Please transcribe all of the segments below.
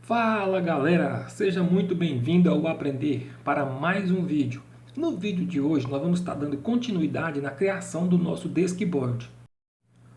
Fala galera, seja muito bem-vindo ao Aprender para mais um vídeo. No vídeo de hoje nós vamos estar dando continuidade na criação do nosso deskboard.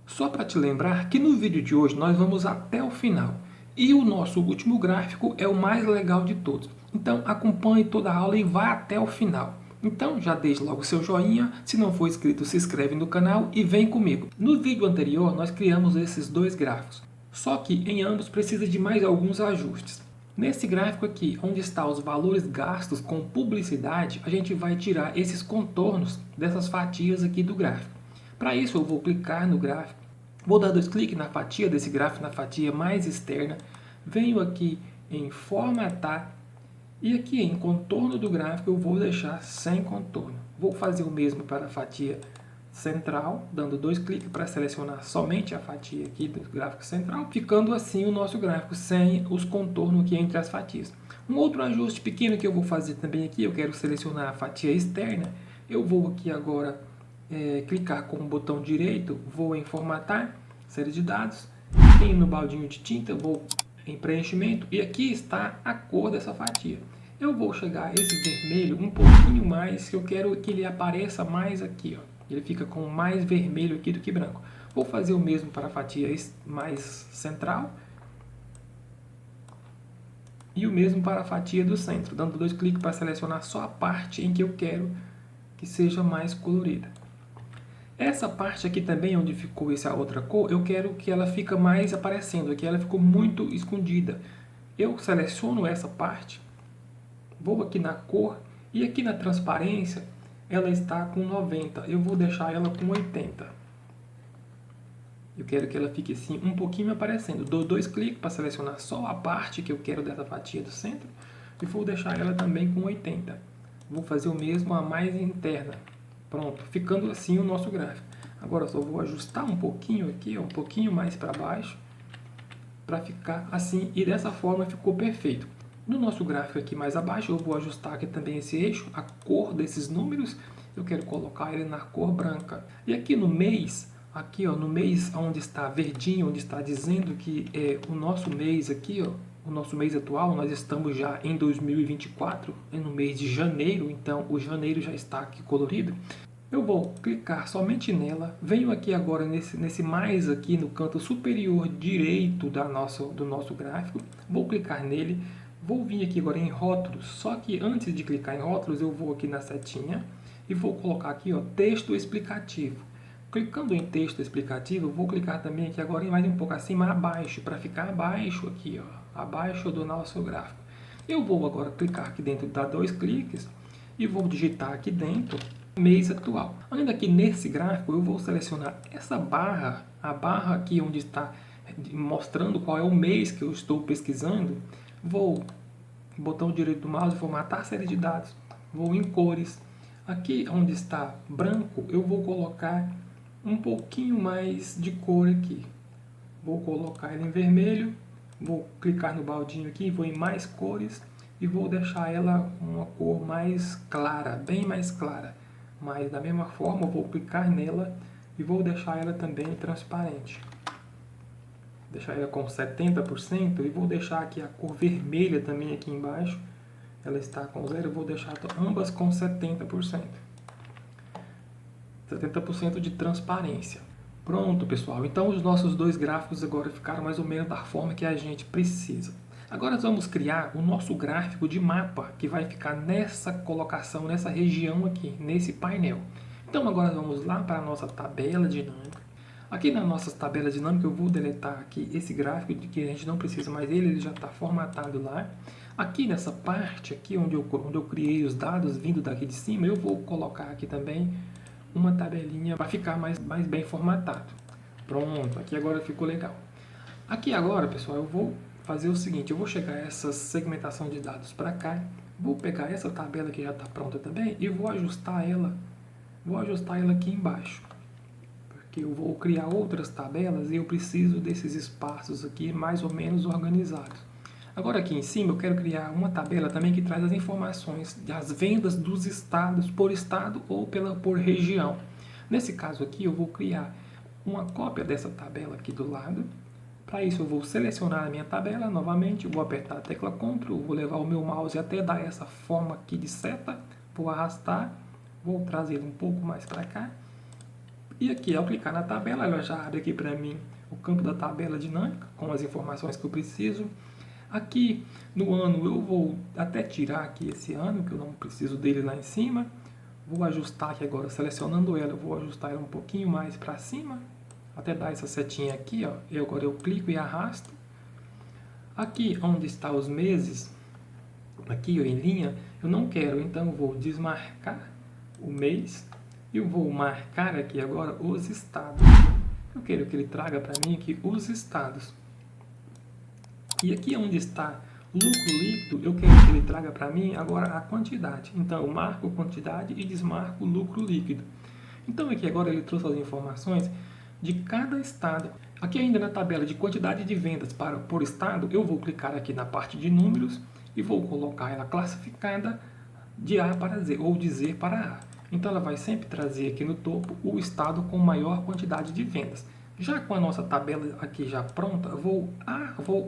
Só para te lembrar que no vídeo de hoje nós vamos até o final e o nosso último gráfico é o mais legal de todos. Então acompanhe toda a aula e vá até o final. Então já deixe logo seu joinha, se não for inscrito se inscreve no canal e vem comigo. No vídeo anterior nós criamos esses dois gráficos. Só que em ambos precisa de mais alguns ajustes. Nesse gráfico aqui, onde estão os valores gastos com publicidade, a gente vai tirar esses contornos dessas fatias aqui do gráfico. Para isso eu vou clicar no gráfico, vou dar dois cliques na fatia desse gráfico, na fatia mais externa, venho aqui em formatar e aqui em contorno do gráfico eu vou deixar sem contorno. Vou fazer o mesmo para a fatia central, dando dois cliques para selecionar somente a fatia aqui do gráfico central, ficando assim o nosso gráfico sem os contornos aqui entre as fatias. Um outro ajuste pequeno que eu vou fazer também aqui, eu quero selecionar a fatia externa, eu vou aqui agora clicar com o botão direito, vou em formatar, série de dados, venho no baldinho de tinta, vou em preenchimento e aqui está a cor dessa fatia. Eu vou chegar a esse vermelho um pouquinho mais, que eu quero que ele apareça mais aqui, ó. Ele fica com mais vermelho aqui do que branco. Vou fazer o mesmo para a fatia mais central. E o mesmo para a fatia do centro, dando dois cliques para selecionar só a parte em que eu quero que seja mais colorida. Essa parte aqui também, onde ficou essa outra cor, eu quero que ela fique mais aparecendo. Aqui ela ficou muito escondida. Eu seleciono essa parte, vou aqui na cor e aqui na transparência, ela está com 90, eu vou deixar ela com 80. Eu quero que ela fique assim, um pouquinho aparecendo. Dou dois cliques para selecionar só a parte que eu quero dessa fatia do centro e vou deixar ela também com 80. Vou fazer o mesmo a mais interna. Pronto, ficando assim o nosso gráfico. Agora eu só vou ajustar um pouquinho aqui, um pouquinho mais para baixo, para ficar assim, e dessa forma ficou perfeito. No nosso gráfico aqui mais abaixo, eu vou ajustar aqui também esse eixo, a cor desses números, eu quero colocar ele na cor branca. E aqui no mês, aqui ó, no mês onde está verdinho, onde está dizendo que é o nosso mês aqui, ó, o nosso mês atual, nós estamos já em 2024, no mês de janeiro, então o janeiro já está aqui colorido. Eu vou clicar somente nela, venho aqui agora nesse mais aqui no canto superior direito do nosso gráfico, vou clicar nele, vou vir aqui agora em rótulos, só que antes de clicar em rótulos eu vou aqui na setinha e vou colocar aqui ó, texto explicativo. Clicando em texto explicativo, eu vou clicar também aqui agora em mais um pouco acima, abaixo, para ficar abaixo aqui, ó, abaixo do nosso gráfico. Eu vou agora clicar aqui dentro, dar dois cliques e vou digitar aqui dentro mês atual. Ainda aqui nesse gráfico eu vou selecionar essa barra, a barra aqui onde está mostrando qual é o mês que eu estou pesquisando, vou botão direito do mouse, formatar série de dados, vou em cores, aqui onde está branco eu vou colocar um pouquinho mais de cor aqui, vou colocar ele em vermelho, vou clicar no baldinho aqui, vou em mais cores e vou deixar ela uma cor mais clara, bem mais clara. Mas da mesma forma eu vou clicar nela e vou deixar ela também transparente. Deixar ela com 70% e vou deixar aqui a cor vermelha também aqui embaixo. Ela está com 0, eu vou deixar ambas com 70%. 70% de transparência. Pronto, pessoal. Então os nossos dois gráficos agora ficaram mais ou menos da forma que a gente precisa. Agora nós vamos criar o nosso gráfico de mapa, que vai ficar nessa colocação, nessa região aqui, nesse painel. Então agora vamos lá para a nossa tabela dinâmica. Aqui na nossa tabela dinâmica eu vou deletar aqui esse gráfico, de que a gente não precisa mais dele, ele já está formatado lá. Aqui nessa parte, aqui onde eu criei os dados vindo daqui de cima, eu vou colocar aqui também uma tabelinha para ficar mais bem formatado. Pronto, aqui agora ficou legal. Aqui agora, pessoal, eu vou fazer o seguinte, eu vou chegar essa segmentação de dados para cá, vou pegar essa tabela que já está pronta também e vou ajustar ela aqui embaixo, porque eu vou criar outras tabelas e eu preciso desses espaços aqui mais ou menos organizados. Agora aqui em cima eu quero criar uma tabela também que traz as informações das vendas dos estados por estado ou por região. Nesse caso aqui eu vou criar uma cópia dessa tabela aqui do lado, Para isso eu vou selecionar a minha tabela novamente, vou apertar a tecla Ctrl, vou levar o meu mouse até dar essa forma aqui de seta, vou arrastar, vou trazer um pouco mais para cá. E aqui, ao clicar na tabela, ela já abre aqui para mim o campo da tabela dinâmica, com as informações que eu preciso. Aqui no ano eu vou até tirar aqui esse ano, que eu não preciso dele lá em cima. Vou ajustar aqui agora, selecionando ela, eu vou ajustar ela um pouquinho mais para cima, até dar essa setinha aqui, ó. E agora eu clico e arrasto. Aqui onde está os meses, aqui ó, em linha, eu não quero, então eu vou desmarcar o mês e eu vou marcar aqui agora os estados. Eu quero que ele traga para mim aqui os estados. E aqui onde está lucro líquido, eu quero que ele traga para mim agora a quantidade. Então eu marco quantidade e desmarco lucro líquido. Então aqui agora ele trouxe as informações de cada estado. Aqui ainda na tabela de quantidade de vendas por estado, eu vou clicar aqui na parte de números e vou colocar ela classificada de A para Z, ou de Z para A. Então ela vai sempre trazer aqui no topo o estado com maior quantidade de vendas. Já com a nossa tabela aqui já pronta, vou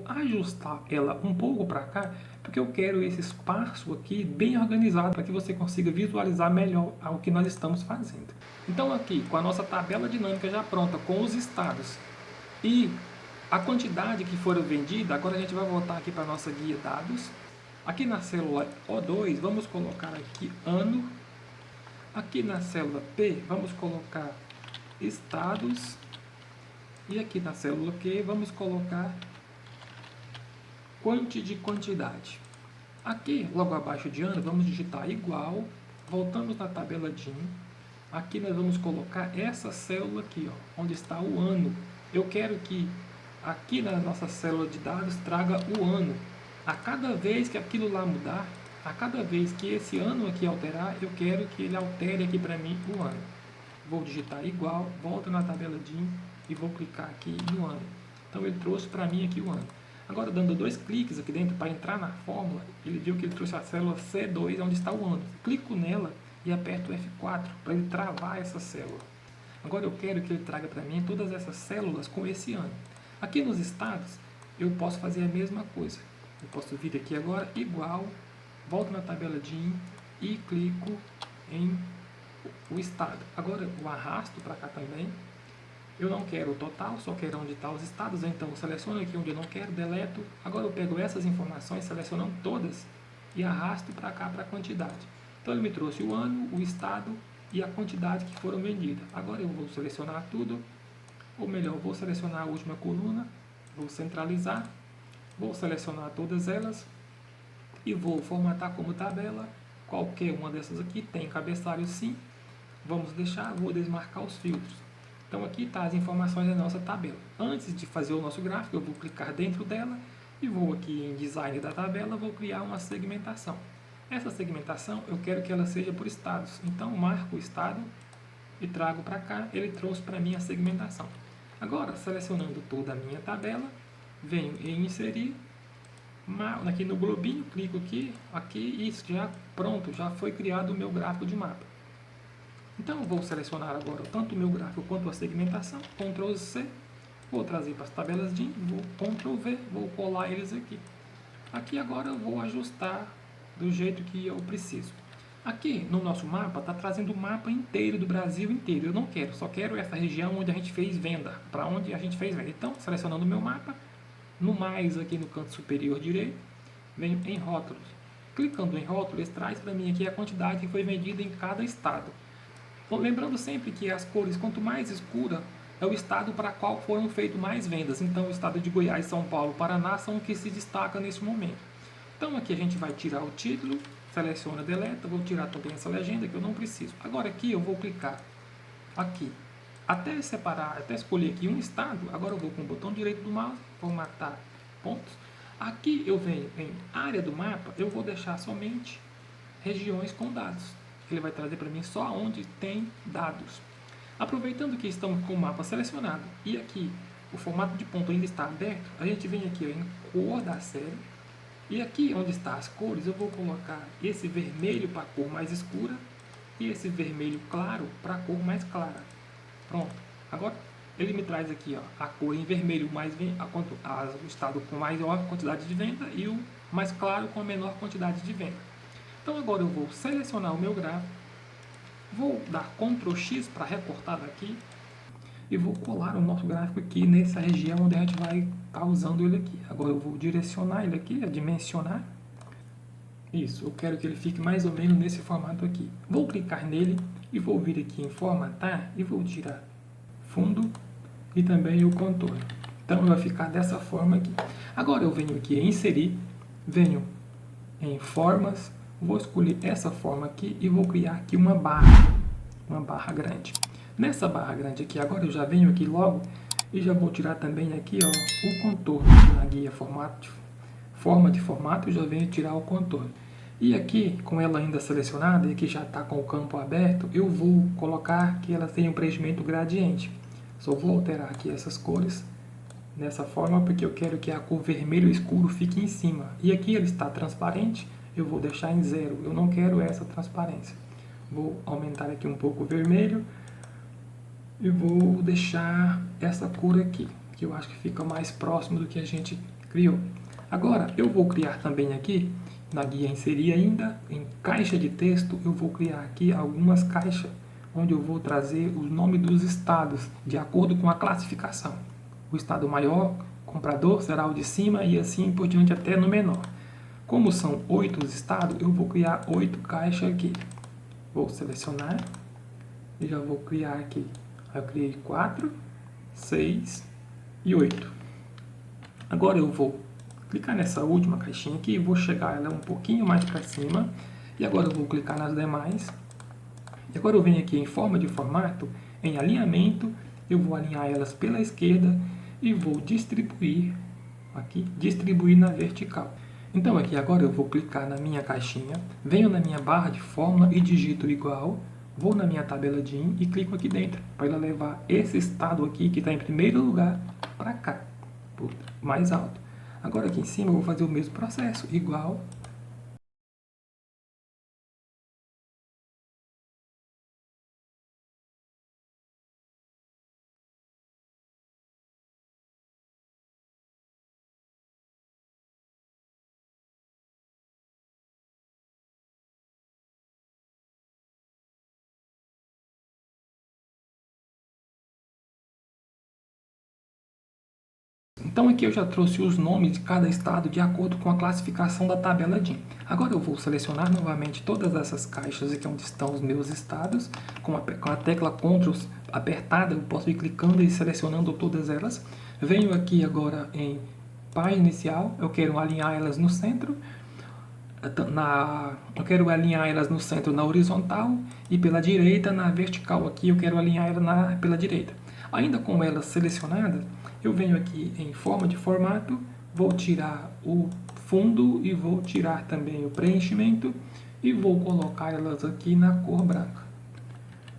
ajustar ela um pouco para cá, porque eu quero esse espaço aqui bem organizado para que você consiga visualizar melhor o que nós estamos fazendo. Então aqui, com a nossa tabela dinâmica já pronta, com os estados e a quantidade que foram vendida, agora a gente vai voltar aqui para a nossa guia dados. Aqui na célula O2, vamos colocar aqui ano. Aqui na célula P, vamos colocar estados. E aqui na célula Q, vamos colocar quantidade. Aqui, logo abaixo de ano, vamos digitar igual. Voltamos na tabela DIN. Aqui nós vamos colocar essa célula aqui, ó, onde está o ano. Eu quero que aqui na nossa célula de dados traga o ano. A cada vez que aquilo lá mudar, a cada vez que esse ano aqui alterar, eu quero que ele altere aqui para mim o ano. Vou digitar igual, volto na tabela DIN e vou clicar aqui no ano. Então ele trouxe para mim aqui o ano. Agora dando 2 cliques aqui dentro para entrar na fórmula, ele viu que ele trouxe a célula C2, onde está o ano. Clico nela e aperto F4 para ele travar essa célula. Agora eu quero que ele traga para mim todas essas células com esse ano. Aqui nos estados, eu posso fazer a mesma coisa. Eu posso vir aqui agora, igual, volto na tabela DIN e clico em o estado. Agora eu arrasto para cá também. Eu não quero o total, só quero onde estão os estados, então seleciono aqui onde eu não quero, deleto. Agora eu pego essas informações, selecionando todas e arrasto para cá para a quantidade. Então ele me trouxe o ano, o estado e a quantidade que foram vendidas. Agora eu vou selecionar tudo, ou melhor, vou selecionar a última coluna, vou centralizar, vou selecionar todas elas e vou formatar como tabela. Qualquer uma dessas aqui tem cabeçalho sim, vamos deixar, vou desmarcar os filtros. Então aqui está as informações da nossa tabela. Antes de fazer o nosso gráfico, eu vou clicar dentro dela e vou aqui em design da tabela, vou criar uma segmentação. Essa segmentação eu quero que ela seja por estados. Então marco o estado e trago para cá, ele trouxe para mim a segmentação. Agora, selecionando toda a minha tabela, venho em inserir, aqui no globinho, clico aqui e já pronto, já foi criado o meu gráfico de mapa. Então, vou selecionar agora tanto o meu gráfico quanto a segmentação, Ctrl C, vou trazer para as tabelas DIN, vou Ctrl V, vou colar eles aqui. Aqui agora eu vou ajustar do jeito que eu preciso. Aqui no nosso mapa está trazendo o mapa inteiro do Brasil inteiro. Eu não quero, só quero essa região onde a gente fez venda, para onde a gente fez venda. Então, selecionando o meu mapa, no mais aqui no canto superior direito, venho em rótulos. Clicando em rótulos, ele traz para mim aqui a quantidade que foi vendida em cada estado. Lembrando sempre que as cores, quanto mais escura, é o estado para qual foram feitas mais vendas. Então, o estado de Goiás, São Paulo, Paraná são os que se destacam nesse momento. Então, aqui a gente vai tirar o título, seleciona, deleta, vou tirar também essa legenda que eu não preciso. Agora aqui eu vou clicar aqui, até separar, até escolher aqui um estado. Agora eu vou com o botão direito do mouse, formatar pontos. Aqui eu venho em área do mapa, eu vou deixar somente regiões com dados. Ele vai trazer para mim só onde tem dados. Aproveitando que estamos com o mapa selecionado e aqui o formato de ponto ainda está aberto, a gente vem aqui ó, em cor da série. E aqui onde está as cores, eu vou colocar esse vermelho para a cor mais escura e esse vermelho claro para a cor mais clara. Pronto. Agora ele me traz aqui ó, a cor em vermelho, o estado com maior quantidade de venda e o mais claro com a menor quantidade de venda. Então agora eu vou selecionar o meu gráfico, vou dar Ctrl X para recortar daqui e vou colar o nosso gráfico aqui nessa região onde a gente vai estar usando ele aqui. Agora eu vou direcionar ele aqui, dimensionar. Isso, eu quero que ele fique mais ou menos nesse formato aqui. Vou clicar nele e vou vir aqui em formatar e vou tirar fundo e também o contorno. Então vai ficar dessa forma aqui. Agora eu venho aqui em inserir, venho em formas, vou escolher essa forma aqui e vou criar aqui uma barra grande. Nessa barra grande aqui, agora eu já venho aqui logo e já vou tirar também aqui ó, o contorno na guia forma de formato, eu já venho tirar o contorno. E aqui, com ela ainda selecionada e aqui já está com o campo aberto, eu vou colocar que ela tenha um preenchimento gradiente. Só vou alterar aqui essas cores dessa forma porque eu quero que a cor vermelho escuro fique em cima. E aqui ele está transparente, eu vou deixar em 0. Eu não quero essa transparência. Vou aumentar aqui um pouco o vermelho e vou deixar essa cor aqui, que eu acho que fica mais próximo do que a gente criou. Agora, eu vou criar também aqui, na guia inserir ainda, em caixa de texto, eu vou criar aqui algumas caixas, onde eu vou trazer o nome dos estados, de acordo com a classificação. O estado maior, comprador, será o de cima e assim por diante até no menor. Como são 8 os estados, eu vou criar 8 caixas aqui. Vou selecionar e já vou criar aqui. Aí eu criei 4, 6 e 8. Agora eu vou clicar nessa última caixinha aqui e vou chegar ela um pouquinho mais para cima. E agora eu vou clicar nas demais. E agora eu venho aqui em forma de formato, em alinhamento, eu vou alinhar elas pela esquerda e vou distribuir aqui, distribuir na vertical. Então aqui agora eu vou clicar na minha caixinha, venho na minha barra de fórmula e digito igual, vou na minha tabela de in e clico aqui dentro, para ela levar esse estado aqui que está em primeiro lugar para cá, mais alto. Agora aqui em cima eu vou fazer o mesmo processo, igual. Então aqui eu já trouxe os nomes de cada estado de acordo com a classificação da tabela DIN. Agora eu vou selecionar novamente todas essas caixas aqui onde estão os meus estados. Com a tecla Ctrl apertada eu posso ir clicando e selecionando todas elas. Venho aqui agora em página inicial, eu quero alinhar elas no centro. Eu quero alinhar elas no centro na horizontal e pela direita na vertical aqui eu quero alinhar ela pela direita. Ainda com elas selecionadas, eu venho aqui em forma de formato, vou tirar o fundo e vou tirar também o preenchimento e vou colocar elas aqui na cor branca.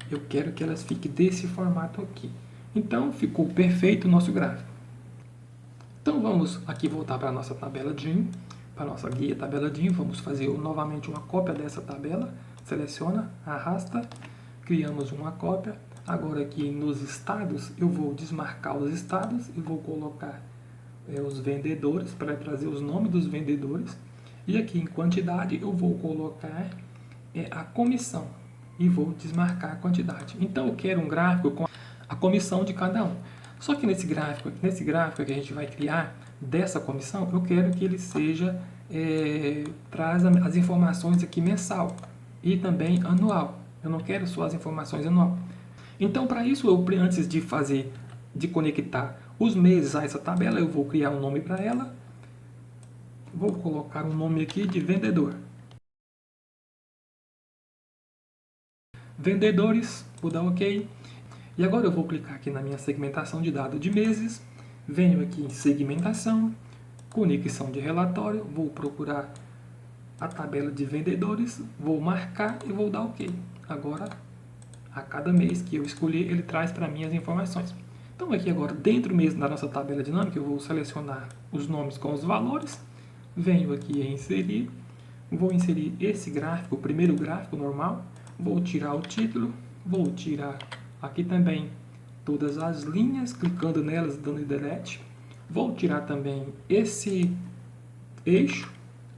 Eu quero que elas fiquem desse formato aqui. Então ficou perfeito o nosso gráfico. Então vamos aqui voltar para a nossa tabela DIN, para a nossa guia tabela DIN, vamos fazer novamente uma cópia dessa tabela, seleciona, arrasta, criamos uma cópia. Agora aqui nos estados, eu vou desmarcar os estados e vou colocar os vendedores, para trazer os nomes dos vendedores. E aqui em quantidade eu vou colocar a comissão e vou desmarcar a quantidade. Então eu quero um gráfico com a comissão de cada um. Só que nesse gráfico que a gente vai criar dessa comissão, eu quero que ele seja, traz as informações aqui mensal e também anual. Eu não quero só as informações anual. Então, para isso, antes de conectar os meses a essa tabela, eu vou criar um nome para ela. Vou colocar um nome aqui de vendedor. Vendedores, vou dar OK. E agora eu vou clicar aqui na minha segmentação de dados de meses. Venho aqui em segmentação, conexão de relatório, vou procurar a tabela de vendedores, vou marcar e vou dar OK. Agora, a cada mês que eu escolher, ele traz para mim as informações. Então aqui agora, dentro mesmo da nossa tabela dinâmica, eu vou selecionar os nomes com os valores, venho aqui em inserir, vou inserir esse gráfico, o primeiro gráfico normal, vou tirar o título, vou tirar aqui também todas as linhas, clicando nelas, dando delete. Vou tirar também esse eixo,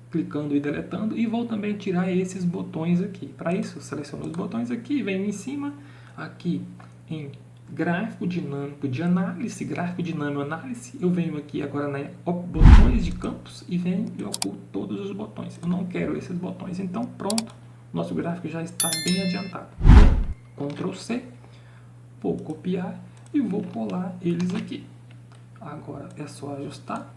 clicando e deletando, e vou também tirar esses botões aqui. Para isso, seleciono os botões aqui, venho em cima, aqui em gráfico dinâmico de análise, gráfico dinâmico análise, eu venho aqui agora na botões de campos e venho e oculto todos os botões. Eu não quero esses botões, então pronto, nosso gráfico já está bem adiantado. Ctrl C, vou copiar e vou colar eles aqui. Agora é só ajustar.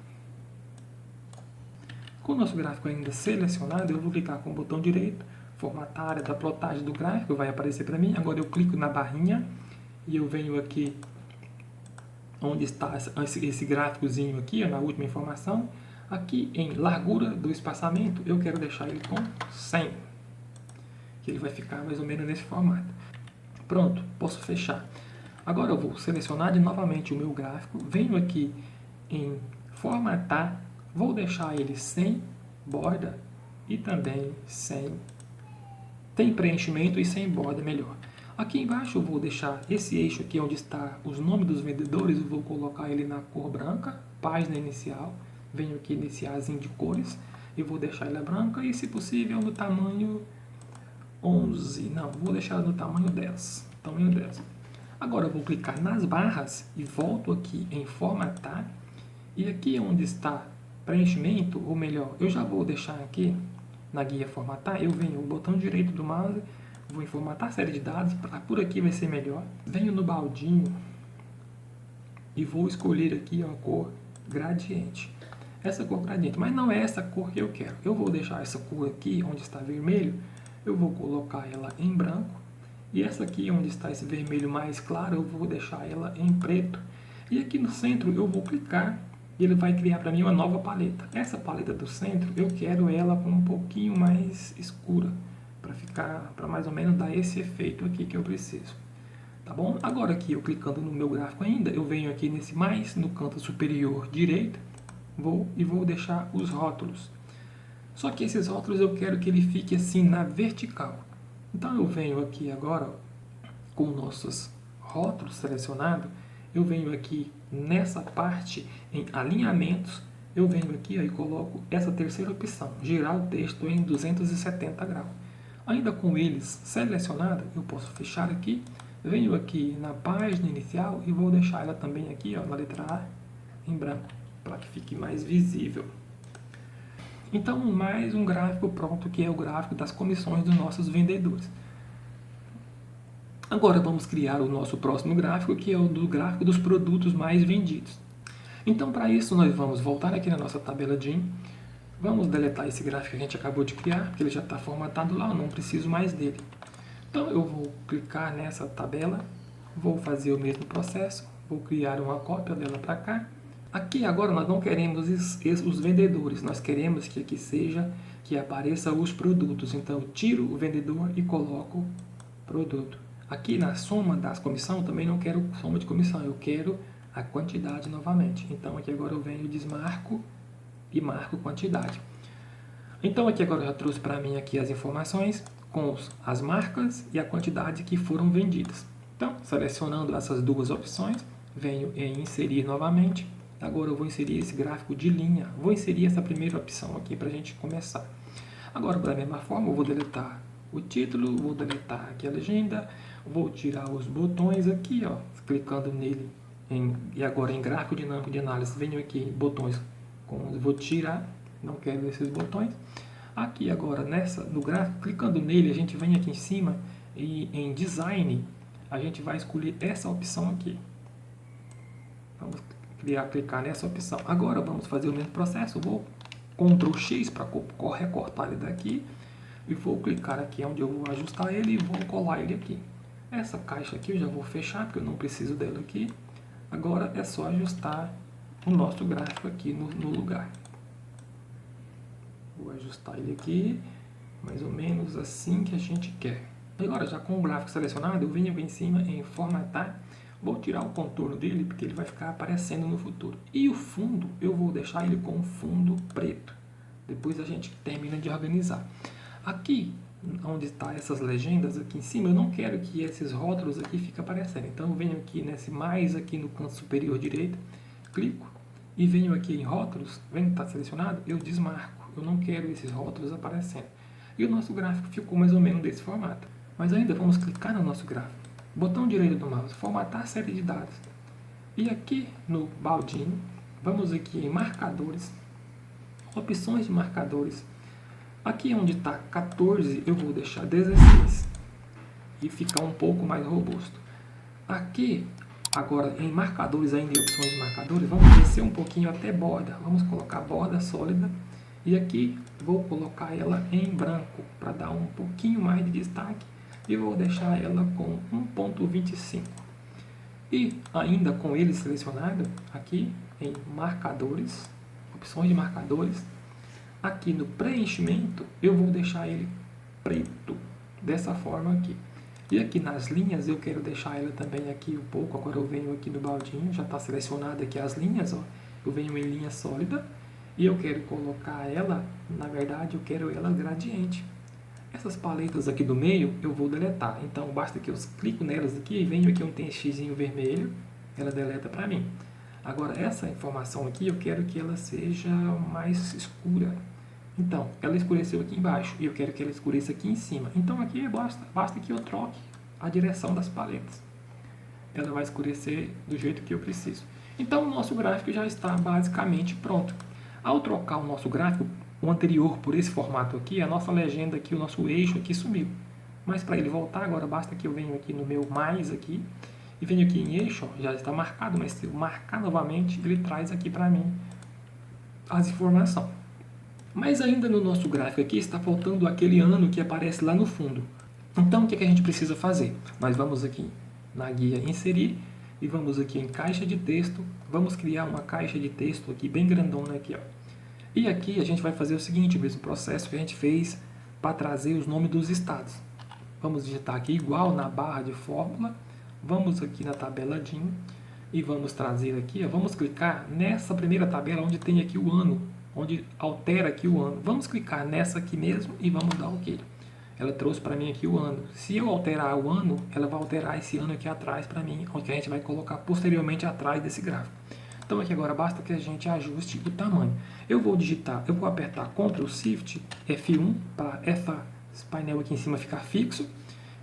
Com o nosso gráfico ainda selecionado, eu vou clicar com o botão direito, formatar a área da plotagem do gráfico, vai aparecer para mim. Agora eu clico na barrinha e eu venho aqui onde está esse gráficozinho aqui, na última informação. Aqui em largura do espaçamento, eu quero deixar ele com 100, que ele vai ficar mais ou menos nesse formato. Pronto, posso fechar. Agora eu vou selecionar novamente o meu gráfico, venho aqui em formatar, vou deixar ele sem borda e também tem preenchimento e sem borda, melhor. Aqui embaixo eu vou deixar esse eixo aqui onde está os nomes dos vendedores, eu vou colocar ele na cor branca, página inicial, venho aqui nesse azinho de cores e vou deixar ele branca e, se possível, no tamanho 11, não, vou deixar no tamanho 10, tamanho 10. Agora eu vou clicar nas barras e volto aqui em formatar e aqui onde está preenchimento, ou melhor, eu já vou deixar aqui na guia formatar, eu venho no botão direito do mouse, vou em formatar série de dados, por aqui vai ser melhor, venho no baldinho e vou escolher aqui a cor gradiente, essa cor gradiente, mas não é essa cor que eu quero, eu vou deixar essa cor aqui onde está vermelho, eu vou colocar ela em branco, e essa aqui onde está esse vermelho mais claro, eu vou deixar ela em preto, e aqui no centro eu vou clicar e ele vai criar para mim uma nova paleta. Essa paleta do centro, eu quero ela com um pouquinho mais escura, para mais ou menos dar esse efeito aqui que eu preciso. Tá bom? Agora aqui, eu clicando no meu gráfico ainda, eu venho aqui nesse mais, no canto superior direito, vou deixar os rótulos. Só que esses rótulos eu quero que ele fique assim na vertical. Então eu venho aqui agora, com nossos rótulos selecionados, eu venho aqui nessa parte, em alinhamentos, eu venho aqui e coloco essa terceira opção, girar o texto em 270 graus. Ainda com eles selecionados, eu posso fechar aqui, venho aqui na página inicial e vou deixar ela também aqui, ó, na letra A, em branco, para que fique mais visível. Então, mais um gráfico pronto, que é o gráfico das comissões dos nossos vendedores. Agora vamos criar o nosso próximo gráfico, que é o do gráfico dos produtos mais vendidos. Então, para isso, nós vamos voltar aqui na nossa tabela DIN. Vamos deletar esse gráfico que a gente acabou de criar, porque ele já está formatado lá, eu não preciso mais dele. Então, eu vou clicar nessa tabela, vou fazer o mesmo processo, vou criar uma cópia dela para cá. Aqui agora nós não queremos os vendedores, nós queremos que aqui seja, que apareça os produtos. Então, eu tiro o vendedor e coloco produto. Aqui na soma das comissões, também não quero soma de comissão, eu quero a quantidade novamente. Então, aqui agora eu venho, desmarco e marco quantidade. Então, aqui agora eu já trouxe para mim aqui as informações com as marcas e a quantidade que foram vendidas. Então, selecionando essas duas opções, venho em inserir novamente. Agora eu vou inserir esse gráfico de linha. Vou inserir essa primeira opção aqui para a gente começar. Agora, da mesma forma, eu vou deletar o título, vou deletar aqui a legenda, vou tirar os botões aqui, ó, clicando nele, e agora em gráfico dinâmico de análise, venho aqui em botões, vou tirar, não quero esses botões. Aqui agora, no gráfico, clicando nele, a gente vem aqui em cima e em design, a gente vai escolher essa opção aqui. Vamos clicar nessa opção. Agora vamos fazer o mesmo processo, vou Ctrl X para recortar ele daqui, e vou clicar aqui onde eu vou ajustar ele e vou colar ele aqui. Essa caixa aqui eu já vou fechar, porque eu não preciso dela aqui. Agora é só ajustar o nosso gráfico aqui no lugar. Vou ajustar ele aqui, mais ou menos assim que a gente quer. Agora, já com o gráfico selecionado, eu venho aqui em cima em formatar. Vou tirar o contorno dele, porque ele vai ficar aparecendo no futuro. E o fundo, eu vou deixar ele com fundo preto. Depois a gente termina de organizar. Aqui, onde está essas legendas aqui em cima, eu não quero que esses rótulos aqui fiquem aparecendo. Então eu venho aqui nesse mais aqui no canto superior direito, clico e venho aqui em rótulos, vendo que está selecionado, eu desmarco. Eu não quero esses rótulos aparecendo. E o nosso gráfico ficou mais ou menos desse formato. Mas ainda vamos clicar no nosso gráfico. Botão direito do mouse, formatar série de dados. E aqui no baldinho, vamos aqui em marcadores, opções de marcadores. Aqui onde está 14, eu vou deixar 16 e ficar um pouco mais robusto. Aqui, agora em marcadores, ainda em opções de marcadores, vamos descer um pouquinho até borda. Vamos colocar borda sólida e aqui vou colocar ela em branco para dar um pouquinho mais de destaque e vou deixar ela com 1.25. E ainda com ele selecionado, aqui em marcadores, opções de marcadores, aqui no preenchimento, eu vou deixar ele preto, dessa forma aqui. E aqui nas linhas, eu quero deixar ela também aqui um pouco, agora eu venho aqui no baldinho, já está selecionado aqui as linhas, ó. Eu venho em linha sólida, e eu quero colocar ela, na verdade, eu quero ela gradiente. Essas paletas aqui do meio, eu vou deletar, então basta que eu clico nelas aqui, e venho aqui um TXzinho vermelho, ela deleta para mim. Agora, essa informação aqui, eu quero que ela seja mais escura. Então, ela escureceu aqui embaixo e eu quero que ela escureça aqui em cima. Então, aqui basta que eu troque a direção das paletas. Ela vai escurecer do jeito que eu preciso. Então, o nosso gráfico já está basicamente pronto. Ao trocar o nosso gráfico, o anterior por esse formato aqui, a nossa legenda aqui, o nosso eixo aqui sumiu. Mas para ele voltar, agora basta que eu venha aqui no meu mais aqui e venho aqui em eixo, ó, já está marcado, mas se eu marcar novamente, ele traz aqui para mim as informações. Mas ainda no nosso gráfico aqui está faltando aquele ano que aparece lá no fundo. Então o que a gente precisa fazer? Nós vamos aqui na guia inserir e vamos aqui em caixa de texto. Vamos criar uma caixa de texto aqui bem grandona aqui, ó. E aqui a gente vai fazer o seguinte, o mesmo processo que a gente fez para trazer os nomes dos estados. Vamos digitar aqui igual na barra de fórmula. Vamos aqui na tabela DIN e vamos trazer aqui, ó, vamos clicar nessa primeira tabela onde tem aqui o ano, onde altera aqui o ano. Vamos clicar nessa aqui mesmo e vamos dar OK. Ela trouxe para mim aqui o ano. Se eu alterar o ano, ela vai alterar esse ano aqui atrás para mim, onde a gente vai colocar posteriormente atrás desse gráfico. Então aqui agora basta que a gente ajuste o tamanho. Eu vou apertar Ctrl Shift F1 para esse painel aqui em cima ficar fixo.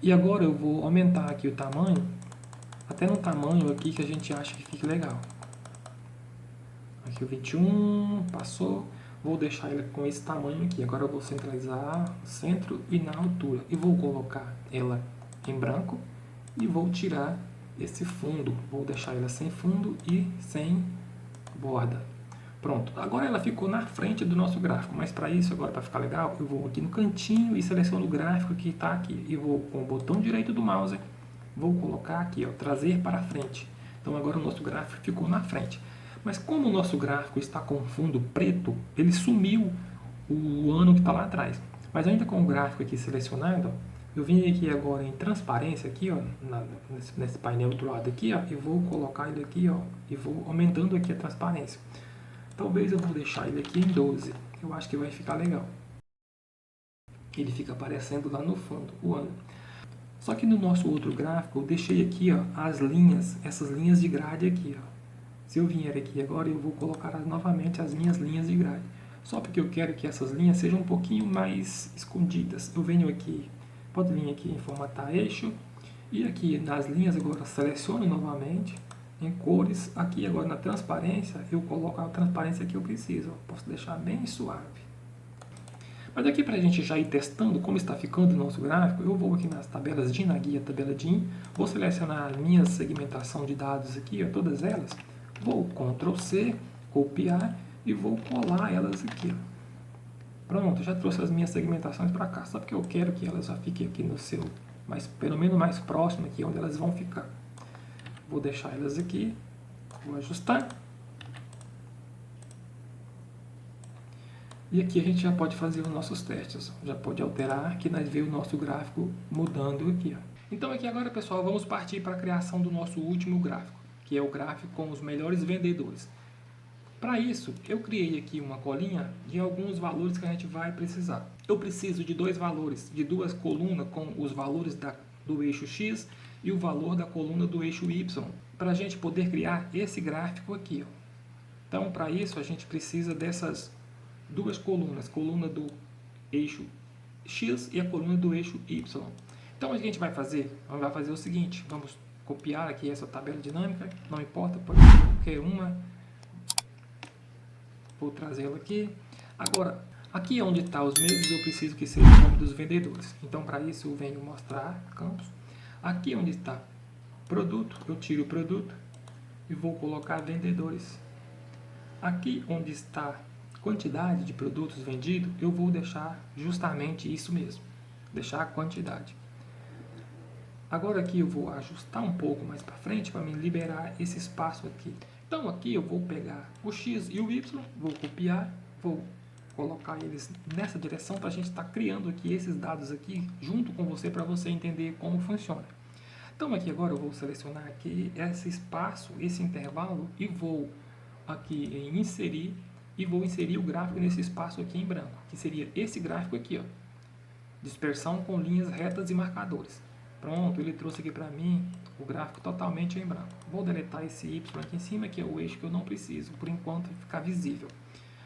E agora eu vou aumentar aqui o tamanho, até no tamanho aqui que a gente acha que fique legal. Aqui o 21, passou. Vou deixar ela com esse tamanho aqui. Agora eu vou centralizar o centro e na altura. E vou colocar ela em branco e vou tirar esse fundo. Vou deixar ela sem fundo e sem borda. Pronto. Agora ela ficou na frente do nosso gráfico. Mas para isso, agora para ficar legal, eu vou aqui no cantinho e seleciono o gráfico que está aqui. E vou com o botão direito do mouse, vou colocar aqui, ó, trazer para frente. Então agora o nosso gráfico ficou na frente. Mas como o nosso gráfico está com fundo preto, ele sumiu o ano que está lá atrás. Mas ainda com o gráfico aqui selecionado, ó, eu vim aqui agora em transparência, aqui, ó, nesse painel do lado aqui, ó, e vou colocar ele aqui, ó, e vou aumentando aqui a transparência. Talvez eu vou deixar ele aqui em 12, eu acho que vai ficar legal. Ele fica aparecendo lá no fundo, o ano. Só que no nosso outro gráfico, eu deixei aqui, ó, as linhas, essas linhas de grade aqui, ó. Se eu vier aqui agora, eu vou colocar novamente as minhas linhas de grade. Só porque eu quero que essas linhas sejam um pouquinho mais escondidas. Eu venho aqui, pode vir aqui em formatar eixo. E aqui nas linhas agora seleciono novamente em cores. Aqui agora na transparência, eu coloco a transparência que eu preciso. Posso deixar bem suave. Mas aqui para a gente já ir testando como está ficando o nosso gráfico, eu vou aqui nas tabelas DIN, na guia tabela DIN. Vou selecionar a minha segmentação de dados aqui, ó, todas elas. Vou Ctrl C, copiar e vou colar elas aqui. Pronto, já trouxe as minhas segmentações para cá. Só porque eu quero que elas já fiquem aqui no seu, mas pelo menos mais próximo aqui onde elas vão ficar. Vou deixar elas aqui, vou ajustar. E aqui a gente já pode fazer os nossos testes. Já pode alterar, que nós vemos o nosso gráfico mudando aqui. Ó. Então aqui agora, pessoal, vamos partir para a criação do nosso último gráfico, que é o gráfico com os melhores vendedores. Para isso, eu criei aqui uma colinha de alguns valores que a gente vai precisar. Eu preciso de dois valores, de duas colunas com os valores do eixo X e o valor da coluna do eixo Y, para a gente poder criar esse gráfico aqui. Ó. Então, para isso, a gente precisa dessas duas colunas, coluna do eixo X e a coluna do eixo Y. Então, o que a gente vai fazer? Vamos fazer o seguinte, vamos copiar aqui essa tabela dinâmica, não importa, pode ser qualquer uma. Vou trazê-la aqui. Agora, aqui onde está os meses, eu preciso que seja o nome dos vendedores. Então, para isso, eu venho mostrar campos. Aqui onde está produto, eu tiro o produto e vou colocar vendedores. Aqui onde está quantidade de produtos vendidos, eu vou deixar justamente isso mesmo. Deixar a quantidade. Agora aqui eu vou ajustar um pouco mais para frente para me liberar esse espaço aqui. Então aqui eu vou pegar o X e o Y, vou copiar, vou colocar eles nessa direção para a gente estar criando aqui esses dados aqui junto com você para você entender como funciona. Então aqui agora eu vou selecionar aqui esse espaço, esse intervalo e vou aqui em inserir e vou inserir o gráfico nesse espaço aqui em branco, que seria esse gráfico aqui, ó. Dispersão com linhas retas e marcadores. Pronto, ele trouxe aqui para mim o gráfico totalmente em branco. Vou deletar esse Y aqui em cima, que é o eixo que eu não preciso, por enquanto ficar visível.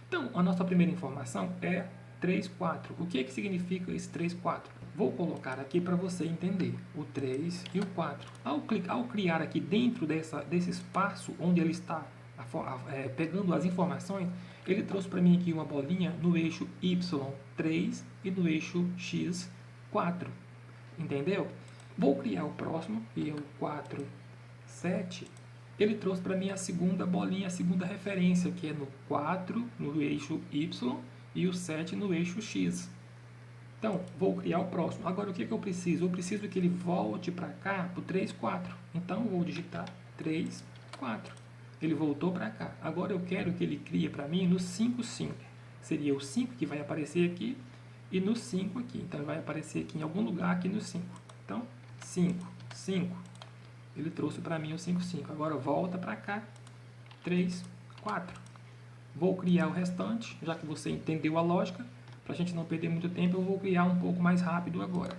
Então, a nossa primeira informação é 3, 4. O que significa esse 3, 4? Vou colocar aqui para você entender o 3 e o 4. Ao criar aqui dentro desse espaço onde ele está pegando as informações, ele trouxe para mim aqui uma bolinha no eixo Y, 3 e no eixo X, 4. Entendeu? Vou criar o próximo, que é o 4, 7. Ele trouxe para mim a segunda bolinha, a segunda referência, que é no 4 no eixo Y e o 7 no eixo X. Então, vou criar o próximo. Agora, o que eu preciso? Eu preciso que ele volte para cá, para o 3, 4. Então, eu vou digitar 3, 4. Ele voltou para cá. Agora, eu quero que ele crie para mim no 5, 5. Seria o 5 que vai aparecer aqui e no 5 aqui. Então, ele vai aparecer aqui em algum lugar aqui no 5. Então, 5, 5. Ele trouxe para mim o 5, 5. Agora volta para cá. 3, 4. Vou criar o restante, já que você entendeu a lógica. Para a gente não perder muito tempo, eu vou criar um pouco mais rápido agora.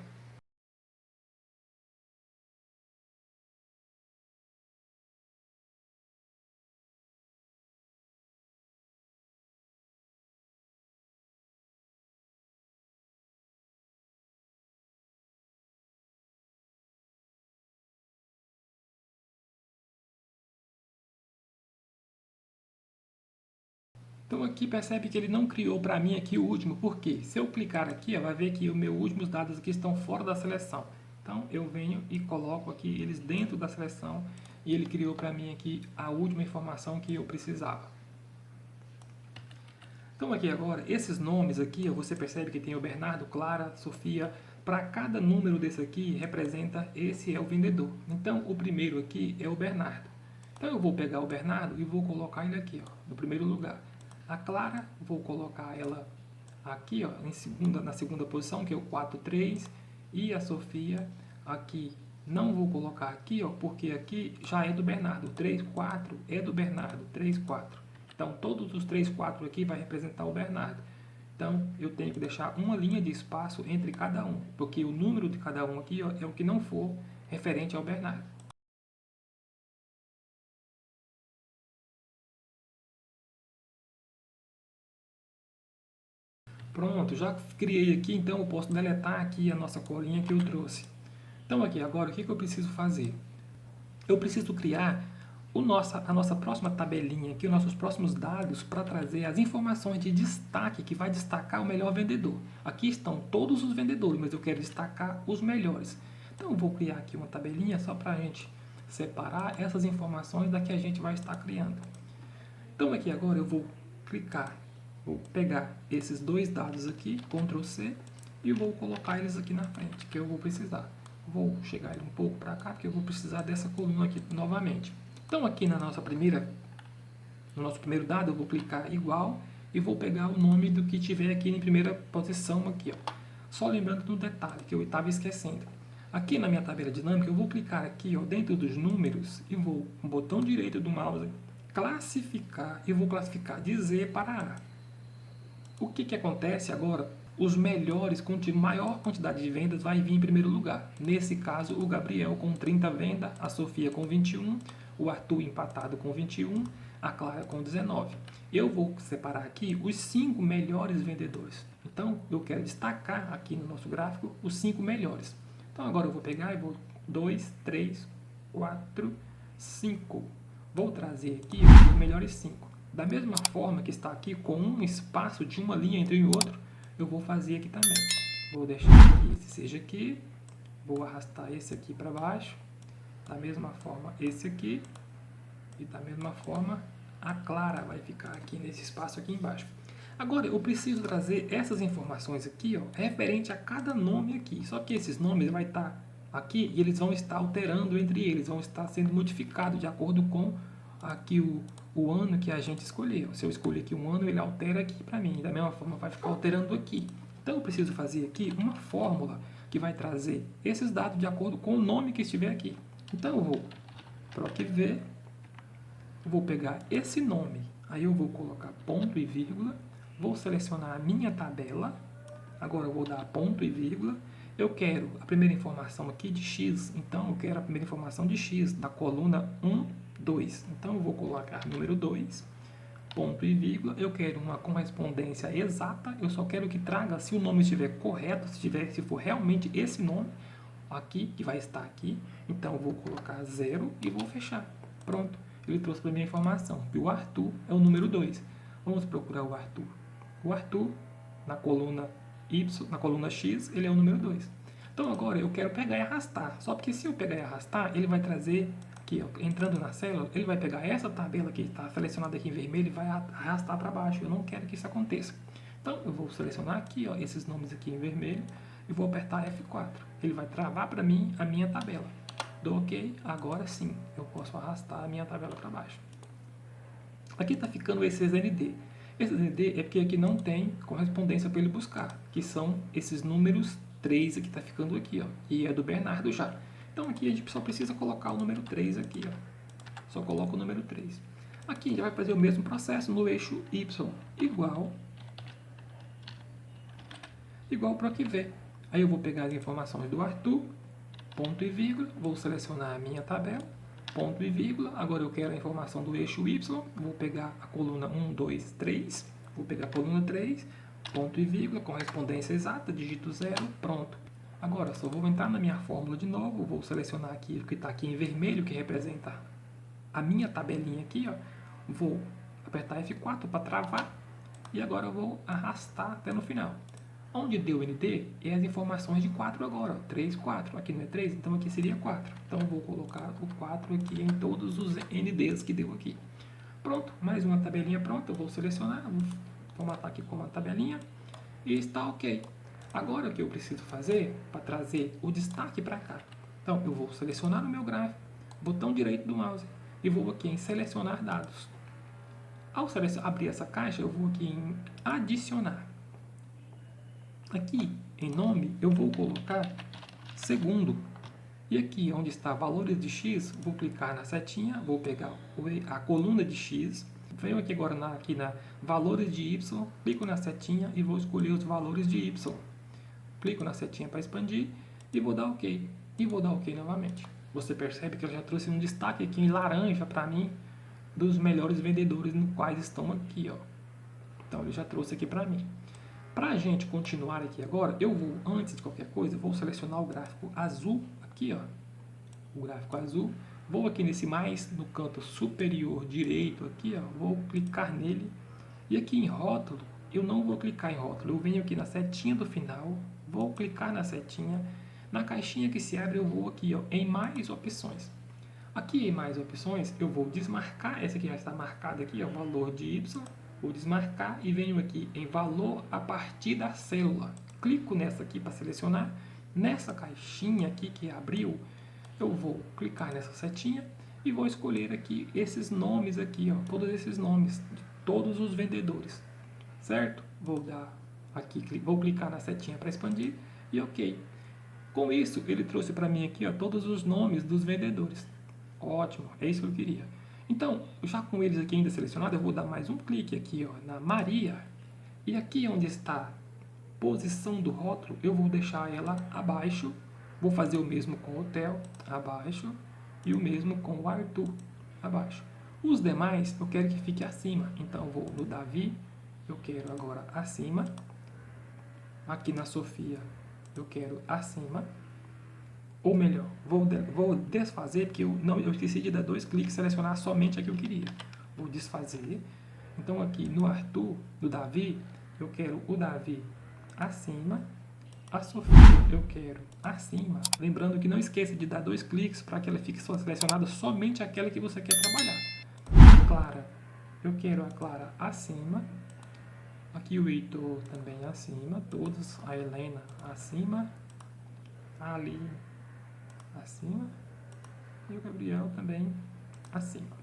Então aqui percebe que ele não criou para mim aqui o último. Por quê? Se eu clicar aqui, vai ver que os meus últimos dados aqui estão fora da seleção. Então eu venho e coloco aqui eles dentro da seleção e ele criou para mim aqui a última informação que eu precisava. Então aqui agora, esses nomes aqui, você percebe que tem o Bernardo, Clara, Sofia. Para cada número desse aqui, representa esse é o vendedor. Então o primeiro aqui é o Bernardo. Então eu vou pegar o Bernardo e vou colocar ele aqui, ó, no primeiro lugar. A Clara, vou colocar ela aqui, ó, na segunda posição, que é o 4, 3. E a Sofia aqui, não vou colocar aqui, ó, porque aqui já é do Bernardo. 3, 4 é do Bernardo, 3, 4. Então, todos os 3, 4 aqui vai representar o Bernardo. Então, eu tenho que deixar uma linha de espaço entre cada um, porque o número de cada um aqui, ó, é o que não for referente ao Bernardo. Pronto, já criei aqui, então eu posso deletar aqui a nossa colinha que eu trouxe. Então aqui agora, o que eu preciso fazer? Eu preciso criar a nossa próxima tabelinha aqui, os nossos próximos dados para trazer as informações de destaque que vai destacar o melhor vendedor. Aqui estão todos os vendedores, mas eu quero destacar os melhores. Então eu vou criar aqui uma tabelinha só para a gente separar essas informações da que a gente vai estar criando. Então aqui agora eu vou clicar. Vou pegar esses dois dados aqui, Ctrl C, e vou colocar eles aqui na frente, que eu vou precisar. Vou chegar ele um pouco para cá, porque eu vou precisar dessa coluna aqui novamente. Então, aqui no nosso primeiro dado, eu vou clicar igual e vou pegar o nome do que tiver aqui em primeira posição aqui, ó. Só lembrando do detalhe que eu estava esquecendo. Aqui na minha tabela dinâmica, eu vou clicar aqui, ó, dentro dos números e vou com o botão direito do mouse classificar, eu vou classificar de Z para A. O que acontece agora? Os melhores, com maior quantidade de vendas, vai vir em primeiro lugar. Nesse caso, o Gabriel com 30 vendas, a Sofia com 21, o Arthur empatado com 21, a Clara com 19. Eu vou separar aqui os 5 melhores vendedores. Então, eu quero destacar aqui no nosso gráfico os 5 melhores. Então, agora eu vou pegar e vou 2, 3, 4, 5. Vou trazer aqui os melhores 5. Da mesma forma que está aqui, com um espaço de uma linha entre um e outro, eu vou fazer aqui também. Vou deixar que esse seja aqui. Vou arrastar esse aqui para baixo. Da mesma forma, esse aqui. E da mesma forma, a Clara vai ficar aqui nesse espaço aqui embaixo. Agora, eu preciso trazer essas informações aqui, ó, referente a cada nome aqui. Só que esses nomes vai estar aqui e eles vão estar alterando entre eles. Vão estar sendo modificados de acordo com aqui o ano que a gente escolheu. Se eu escolher aqui um ano, ele altera aqui para mim. Da mesma forma, vai ficar alterando aqui. Então, eu preciso fazer aqui uma fórmula que vai trazer esses dados de acordo com o nome que estiver aqui. Então, eu vou PROC-V, vou pegar esse nome, aí eu vou colocar ponto e vírgula, vou selecionar a minha tabela, agora eu vou dar ponto e vírgula, eu quero a primeira informação aqui de X, então eu quero a primeira informação de X, da coluna 1, 2. Então eu vou colocar número 2, ponto e vírgula, eu quero uma correspondência exata, eu só quero que traga, se o nome estiver correto, se for realmente esse nome, aqui, que vai estar aqui, então eu vou colocar 0 e vou fechar. Pronto, ele trouxe para mim a informação, que o Arthur é o número 2. Vamos procurar o Arthur. O Arthur, na coluna Y, na coluna X, ele é o número 2. Então agora eu quero pegar e arrastar, só porque se eu pegar e arrastar, ele vai trazer, aqui, ó, entrando na célula, ele vai pegar essa tabela que está selecionada aqui em vermelho e vai arrastar para baixo. Eu não quero que isso aconteça. Então eu vou selecionar aqui, ó, esses nomes aqui em vermelho, e vou apertar F4. Ele vai travar para mim a minha tabela. Dou OK, agora sim, eu posso arrastar a minha tabela para baixo. Aqui está ficando esse ND. Esse ND é porque aqui não tem correspondência para ele buscar, que são esses números 3 que está ficando aqui, ó, e é do Bernardo já. Então aqui a gente só precisa colocar o número 3 aqui, ó. Só coloca o número 3. Aqui a gente vai fazer o mesmo processo no eixo Y, igual PROC-V. Aí eu vou pegar as informações do Arthur, ponto e vírgula, vou selecionar a minha tabela, ponto e vírgula, agora eu quero a informação do eixo Y, vou pegar a coluna 1, 2, 3, vou pegar a coluna 3, ponto e vírgula, correspondência exata, digito 0, pronto. Agora só vou entrar na minha fórmula de novo, vou selecionar aqui o que está aqui em vermelho, que representa a minha tabelinha aqui, ó, vou apertar F4 para travar, e agora eu vou arrastar até no final. Onde deu ND é as informações de 4 agora, ó, 3, 4. Aqui não é 3, então aqui seria 4. Então eu vou colocar o 4 aqui em todos os NDs que deu aqui. Pronto, mais uma tabelinha pronta, eu vou selecionar, vou formatar aqui como uma tabelinha e está OK. Agora o que eu preciso fazer para trazer o destaque para cá? Então eu vou selecionar no meu gráfico, botão direito do mouse e vou aqui em selecionar dados. Ao abrir essa caixa, eu vou aqui em adicionar. Aqui, em nome, eu vou colocar segundo. E aqui, onde está valores de X, vou clicar na setinha, vou pegar a coluna de X, venho aqui agora aqui na valores de Y, clico na setinha e vou escolher os valores de Y. Clico na setinha para expandir e vou dar OK. E vou dar OK novamente. Você percebe que eu já trouxe um destaque aqui em laranja para mim dos melhores vendedores no quais estão aqui, ó. Então, ele já trouxe aqui para mim. Para a gente continuar aqui agora, eu vou, antes de qualquer coisa, vou selecionar o gráfico azul, aqui, ó, o gráfico azul, vou aqui nesse mais, no canto superior direito, aqui, ó, vou clicar nele, e aqui em rótulo, eu não vou clicar em rótulo, eu venho aqui na setinha do final, vou clicar na setinha, na caixinha que se abre eu vou aqui, ó, em mais opções. Aqui em mais opções, eu vou desmarcar, essa aqui já está marcada aqui, ó, valor de Y, vou desmarcar e venho aqui em valor a partir da célula. Clico nessa aqui para selecionar. Nessa caixinha aqui que abriu, eu vou clicar nessa setinha e vou escolher aqui esses nomes aqui, ó, todos esses nomes de todos os vendedores, certo? Vou dar aqui, vou clicar na setinha para expandir e OK. Com isso, ele trouxe para mim aqui, ó, todos os nomes dos vendedores. Ótimo, é isso que eu queria. Então, já com eles aqui ainda selecionados, eu vou dar mais um clique aqui, ó, na Maria. E aqui onde está posição do rótulo, eu vou deixar ela abaixo. Vou fazer o mesmo com o hotel, abaixo. E o mesmo com o Arthur, abaixo. Os demais, eu quero que fique acima. Então, eu vou no Davi, eu quero agora acima. Aqui na Sofia, eu quero acima. Ou melhor, vou desfazer, porque eu esqueci de dar 2 cliques e selecionar somente a que eu queria. Vou desfazer. Então, aqui no Arthur, do Davi, eu quero o Davi acima. A Sofia, eu quero acima. Lembrando que não esqueça de dar 2 cliques para que ela fique selecionada somente aquela que você quer trabalhar. Clara, eu quero a Clara acima. Aqui o Heitor também acima. Todos. A Helena acima. A Aline acima. E o Gabriel também acima.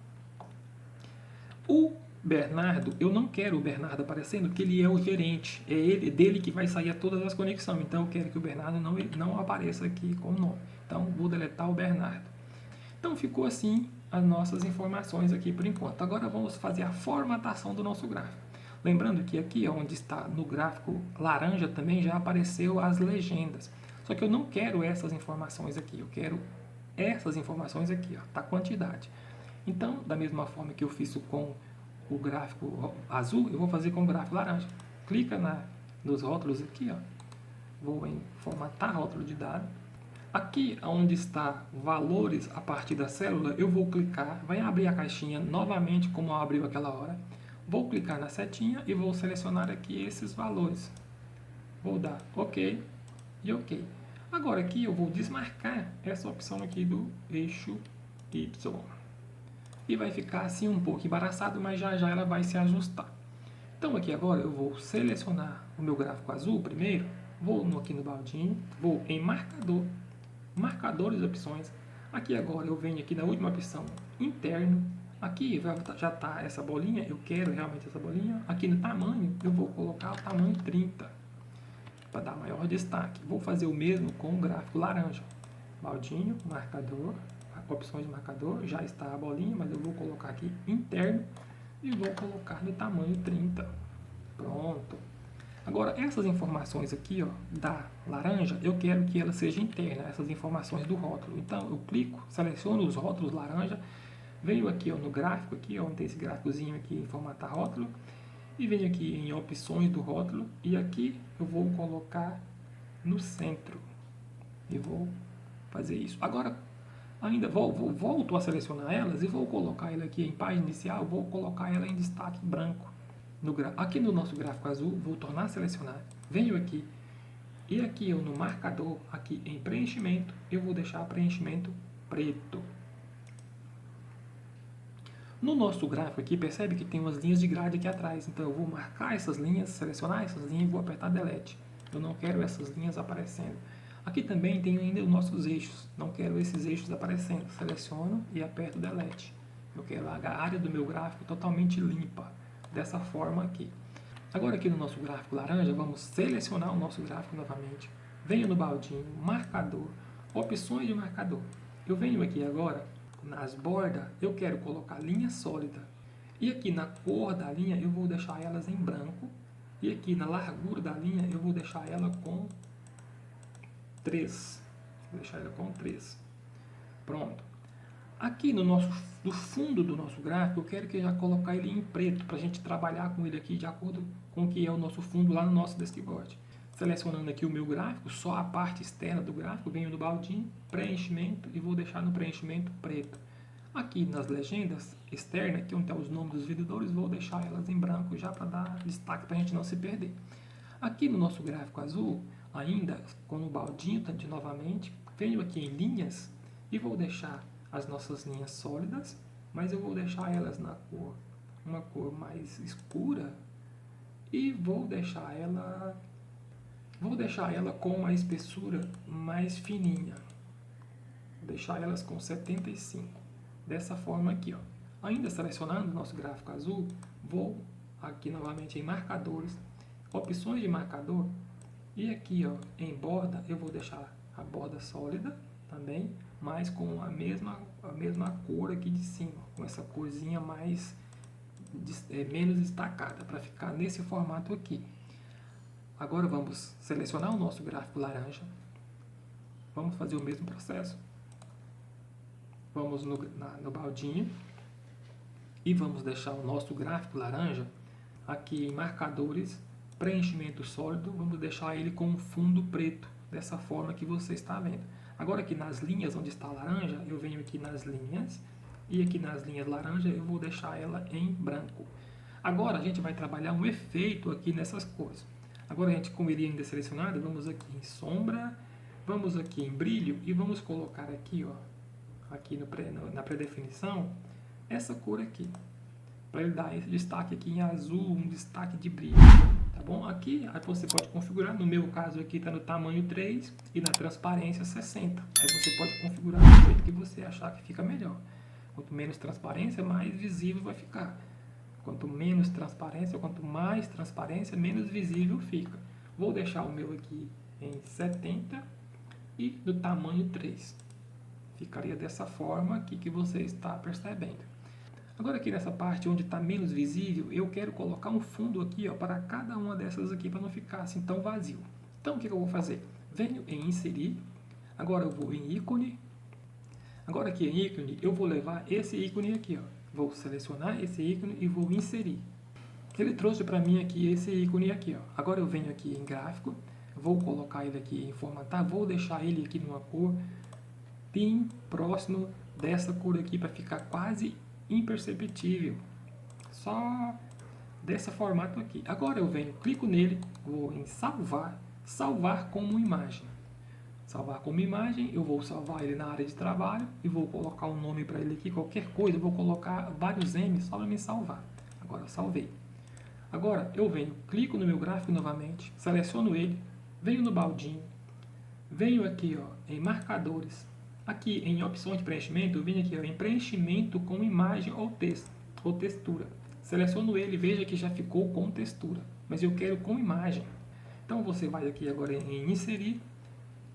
O Bernardo, eu não quero o Bernardo aparecendo, porque ele é o gerente. É dele que vai sair todas as conexões. Então eu quero que o Bernardo não apareça aqui com o nome. Então vou deletar o Bernardo. Então ficou assim as nossas informações aqui por enquanto. Agora vamos fazer a formatação do nosso gráfico. Lembrando que aqui onde está no gráfico laranja também já apareceu as legendas. Só que eu não quero essas informações aqui. Eu quero essas informações aqui, ó, tá? Quantidade. Então, da mesma forma que eu fiz com o gráfico azul, eu vou fazer com o gráfico laranja. Clica nos rótulos aqui, ó. Vou em formatar rótulo de dado. Aqui, onde está valores a partir da célula, eu vou clicar, vai abrir a caixinha novamente, como abriu aquela hora. Vou clicar na setinha e vou selecionar aqui esses valores. Vou dar OK e OK. Agora aqui eu vou desmarcar essa opção aqui do eixo Y. E vai ficar assim um pouco embaraçado, mas já já ela vai se ajustar. Então aqui agora eu vou selecionar o meu gráfico azul primeiro, vou aqui no baldinho, vou em marcador, marcadores e opções. Aqui agora eu venho aqui na última opção, interno. Aqui já está essa bolinha, eu quero realmente essa bolinha. Aqui no tamanho eu vou colocar o tamanho 30, para dar maior destaque. Vou fazer o mesmo com o gráfico laranja. Baldinho, marcador, opções de marcador, já está a bolinha, mas eu vou colocar aqui interno e vou colocar no tamanho 30. Pronto. Agora, essas informações aqui, ó, da laranja, eu quero que ela seja interna, essas informações do rótulo. Então, eu clico, seleciono os rótulos laranja, venho aqui, ó, no gráfico, aqui, ó, onde tem esse gráficozinho aqui em formatar rótulo, e venho aqui em opções do rótulo, e aqui eu vou colocar no centro. E vou fazer isso. Agora, ainda volto a selecionar elas e vou colocar ela aqui em página inicial, vou colocar ela em destaque branco. Aqui no nosso gráfico azul, vou tornar a selecionar, venho aqui e aqui eu no marcador, aqui em preenchimento, eu vou deixar preenchimento preto. No nosso gráfico aqui, percebe que tem umas linhas de grade aqui atrás, então eu vou marcar essas linhas, selecionar essas linhas e vou apertar Delete. Eu não quero essas linhas aparecendo. Aqui também tem ainda os nossos eixos, não quero esses eixos aparecendo. Seleciono e aperto Delete. Eu quero a área do meu gráfico totalmente limpa, dessa forma aqui. Agora aqui no nosso gráfico laranja, vamos selecionar o nosso gráfico novamente. Venho no baldinho, marcador, opções de marcador. Eu venho aqui agora, nas bordas, eu quero colocar linha sólida. E aqui na cor da linha, eu vou deixar elas em branco. E aqui na largura da linha, eu vou deixar ela com 3. Vou deixar ela com 3. Pronto. Aqui no fundo do nosso gráfico, eu quero que já colocar ele em preto, para a gente trabalhar com ele aqui de acordo com o que é o nosso fundo lá no nosso dashboard. Selecionando aqui o meu gráfico, só a parte externa do gráfico, venho no baldinho, preenchimento e vou deixar no preenchimento preto. Aqui nas legendas externas, aqui onde estão os nomes dos vendedores, vou deixar elas em branco já para dar destaque para a gente não se perder. Aqui no nosso gráfico azul, ainda com o baldinho de novamente, venho aqui em linhas e vou deixar as nossas linhas sólidas, mas eu vou deixar elas na cor, uma cor mais escura e vou deixar ela com uma espessura mais fininha. Vou deixar elas com 75. Dessa forma aqui, ó. Ainda selecionando o nosso gráfico azul, vou aqui novamente em marcadores, opções de marcador, e aqui, ó, em borda, eu vou deixar a borda sólida também, mas com a mesma cor aqui de cima, com essa corzinha menos destacada, para ficar nesse formato aqui. Agora vamos selecionar o nosso gráfico laranja. Vamos fazer o mesmo processo. Vamos no baldinho e vamos deixar o nosso gráfico laranja aqui em marcadores, preenchimento sólido. Vamos deixar ele com um fundo preto, dessa forma que você está vendo. Agora aqui nas linhas onde está laranja, eu venho aqui nas linhas e aqui nas linhas laranja eu vou deixar ela em branco. Agora a gente vai trabalhar um efeito aqui nessas cores. Agora a gente, como ele ainda é selecionado, vamos aqui em sombra, vamos aqui em brilho e vamos colocar aqui, ó, aqui na pré-definição, essa cor aqui, para ele dar esse destaque aqui em azul, um destaque de brilho, tá bom? Aqui aí você pode configurar, no meu caso aqui está no tamanho 3 e na transparência 60. Aí você pode configurar do jeito que você achar que fica melhor. Quanto menos transparência, mais visível vai ficar. Quanto menos transparência, quanto mais transparência, menos visível fica. Vou deixar o meu aqui em 70 e do tamanho 3. Ficaria dessa forma aqui que você está percebendo. Agora aqui nessa parte onde está menos visível, eu quero colocar um fundo aqui, ó, para cada uma dessas aqui, para não ficar assim tão vazio. Então o que eu vou fazer? Venho em inserir, agora eu vou em ícone. Agora aqui em ícone, eu vou levar esse ícone aqui, ó. Vou selecionar esse ícone e vou inserir. Ele trouxe para mim aqui esse ícone aqui, ó. Agora eu venho aqui em gráfico, vou colocar ele aqui em formatar, vou deixar ele aqui numa cor bem próximo dessa cor aqui para ficar quase imperceptível. Só desse formato aqui. Agora eu venho, clico nele, vou em salvar, salvar como imagem. Salvar como imagem, eu vou salvar ele na área de trabalho e vou colocar um nome para ele aqui, qualquer coisa, eu vou colocar vários M só para me salvar. Agora salvei. Agora eu venho, clico no meu gráfico novamente, seleciono ele, venho no baldinho, venho aqui, ó, em marcadores, aqui em opções de preenchimento, eu venho aqui, ó, em preenchimento com imagem ou texto, ou textura. Seleciono ele, veja que já ficou com textura, mas eu quero com imagem. Então você vai aqui agora em inserir,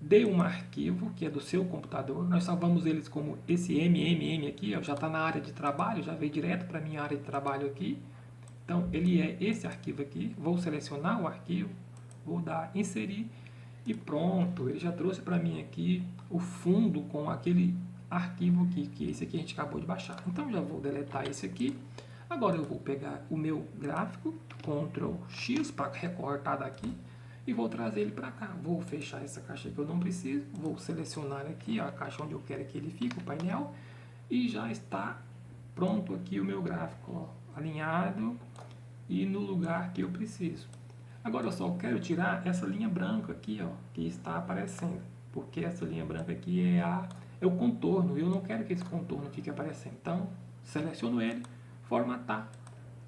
dê um arquivo que é do seu computador, nós salvamos eles como esse MMM aqui, ó, já está na área de trabalho, já veio direto para a minha área de trabalho aqui. Então ele é esse arquivo aqui, vou selecionar o arquivo, vou dar inserir e pronto, ele já trouxe para mim aqui o fundo com aquele arquivo aqui, que esse aqui a gente acabou de baixar. Então já vou deletar esse aqui. Agora eu vou pegar o meu gráfico, Ctrl X para recortar daqui, e vou trazer ele para cá. Vou fechar essa caixa que eu não preciso, vou selecionar aqui a caixa onde eu quero que ele fique, o painel, e já está pronto aqui o meu gráfico, ó, alinhado e no lugar que eu preciso. Agora eu só quero tirar essa linha branca aqui, ó, que está aparecendo, porque essa linha branca aqui é o contorno, eu não quero que esse contorno fique aparecendo. Então, seleciono ele, formatar,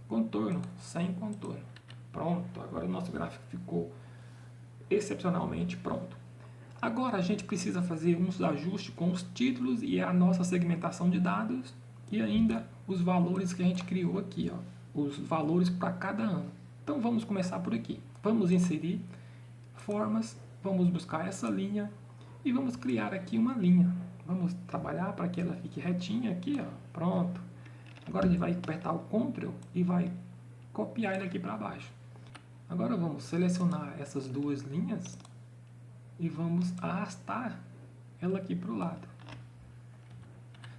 contorno, sem contorno. Pronto, agora o nosso gráfico ficou excepcionalmente pronto. Agora a gente precisa fazer uns ajustes com os títulos e a nossa segmentação de dados e ainda os valores que a gente criou aqui, ó, os valores para cada ano. Então vamos começar por aqui. Vamos inserir formas, vamos buscar essa linha e vamos criar aqui uma linha. Vamos trabalhar para que ela fique retinha aqui, ó. Pronto. Agora a gente vai apertar o Ctrl e vai copiar ele aqui para baixo. Agora vamos selecionar essas duas linhas e vamos arrastar ela aqui para o lado.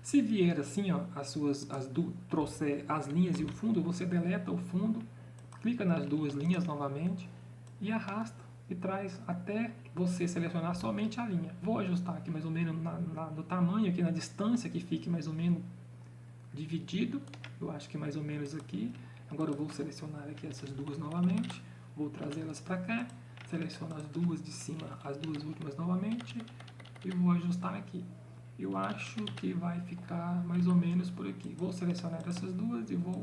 Se vier assim, ó, trouxer as linhas e o fundo, você deleta o fundo, clica nas duas linhas novamente e arrasta e traz até você selecionar somente a linha. Vou ajustar aqui mais ou menos no tamanho, aqui na distância que fique mais ou menos dividido. Eu acho que mais ou menos aqui. Agora eu vou selecionar aqui essas duas novamente. Vou trazê-las para cá, seleciono as duas de cima, as duas últimas novamente e vou ajustar aqui. Eu acho que vai ficar mais ou menos por aqui. Vou selecionar essas duas e vou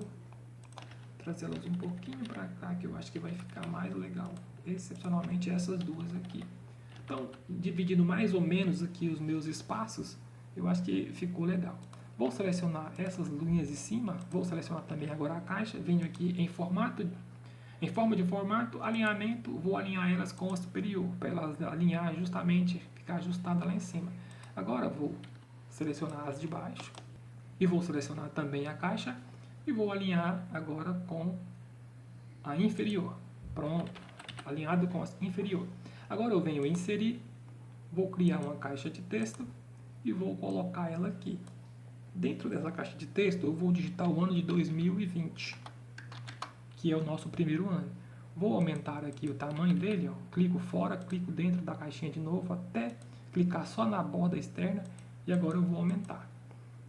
trazê-las um pouquinho para cá, que eu acho que vai ficar mais legal. Excepcionalmente essas duas aqui. Então, dividindo mais ou menos aqui os meus espaços, eu acho que ficou legal. Vou selecionar essas linhas de cima, vou selecionar também agora a caixa, venho aqui em forma de formato, alinhamento, vou alinhar elas com a superior, para elas alinhar justamente, ficar ajustada lá em cima. Agora vou selecionar as de baixo e vou selecionar também a caixa e vou alinhar agora com a inferior. Pronto, alinhado com a inferior. Agora eu venho inserir, vou criar uma caixa de texto e vou colocar ela aqui. Dentro dessa caixa de texto eu vou digitar o ano de 2020, que é o nosso primeiro ano. Vou aumentar aqui o tamanho dele, ó. Clico fora, clico dentro da caixinha de novo até clicar só na borda externa e agora eu vou aumentar.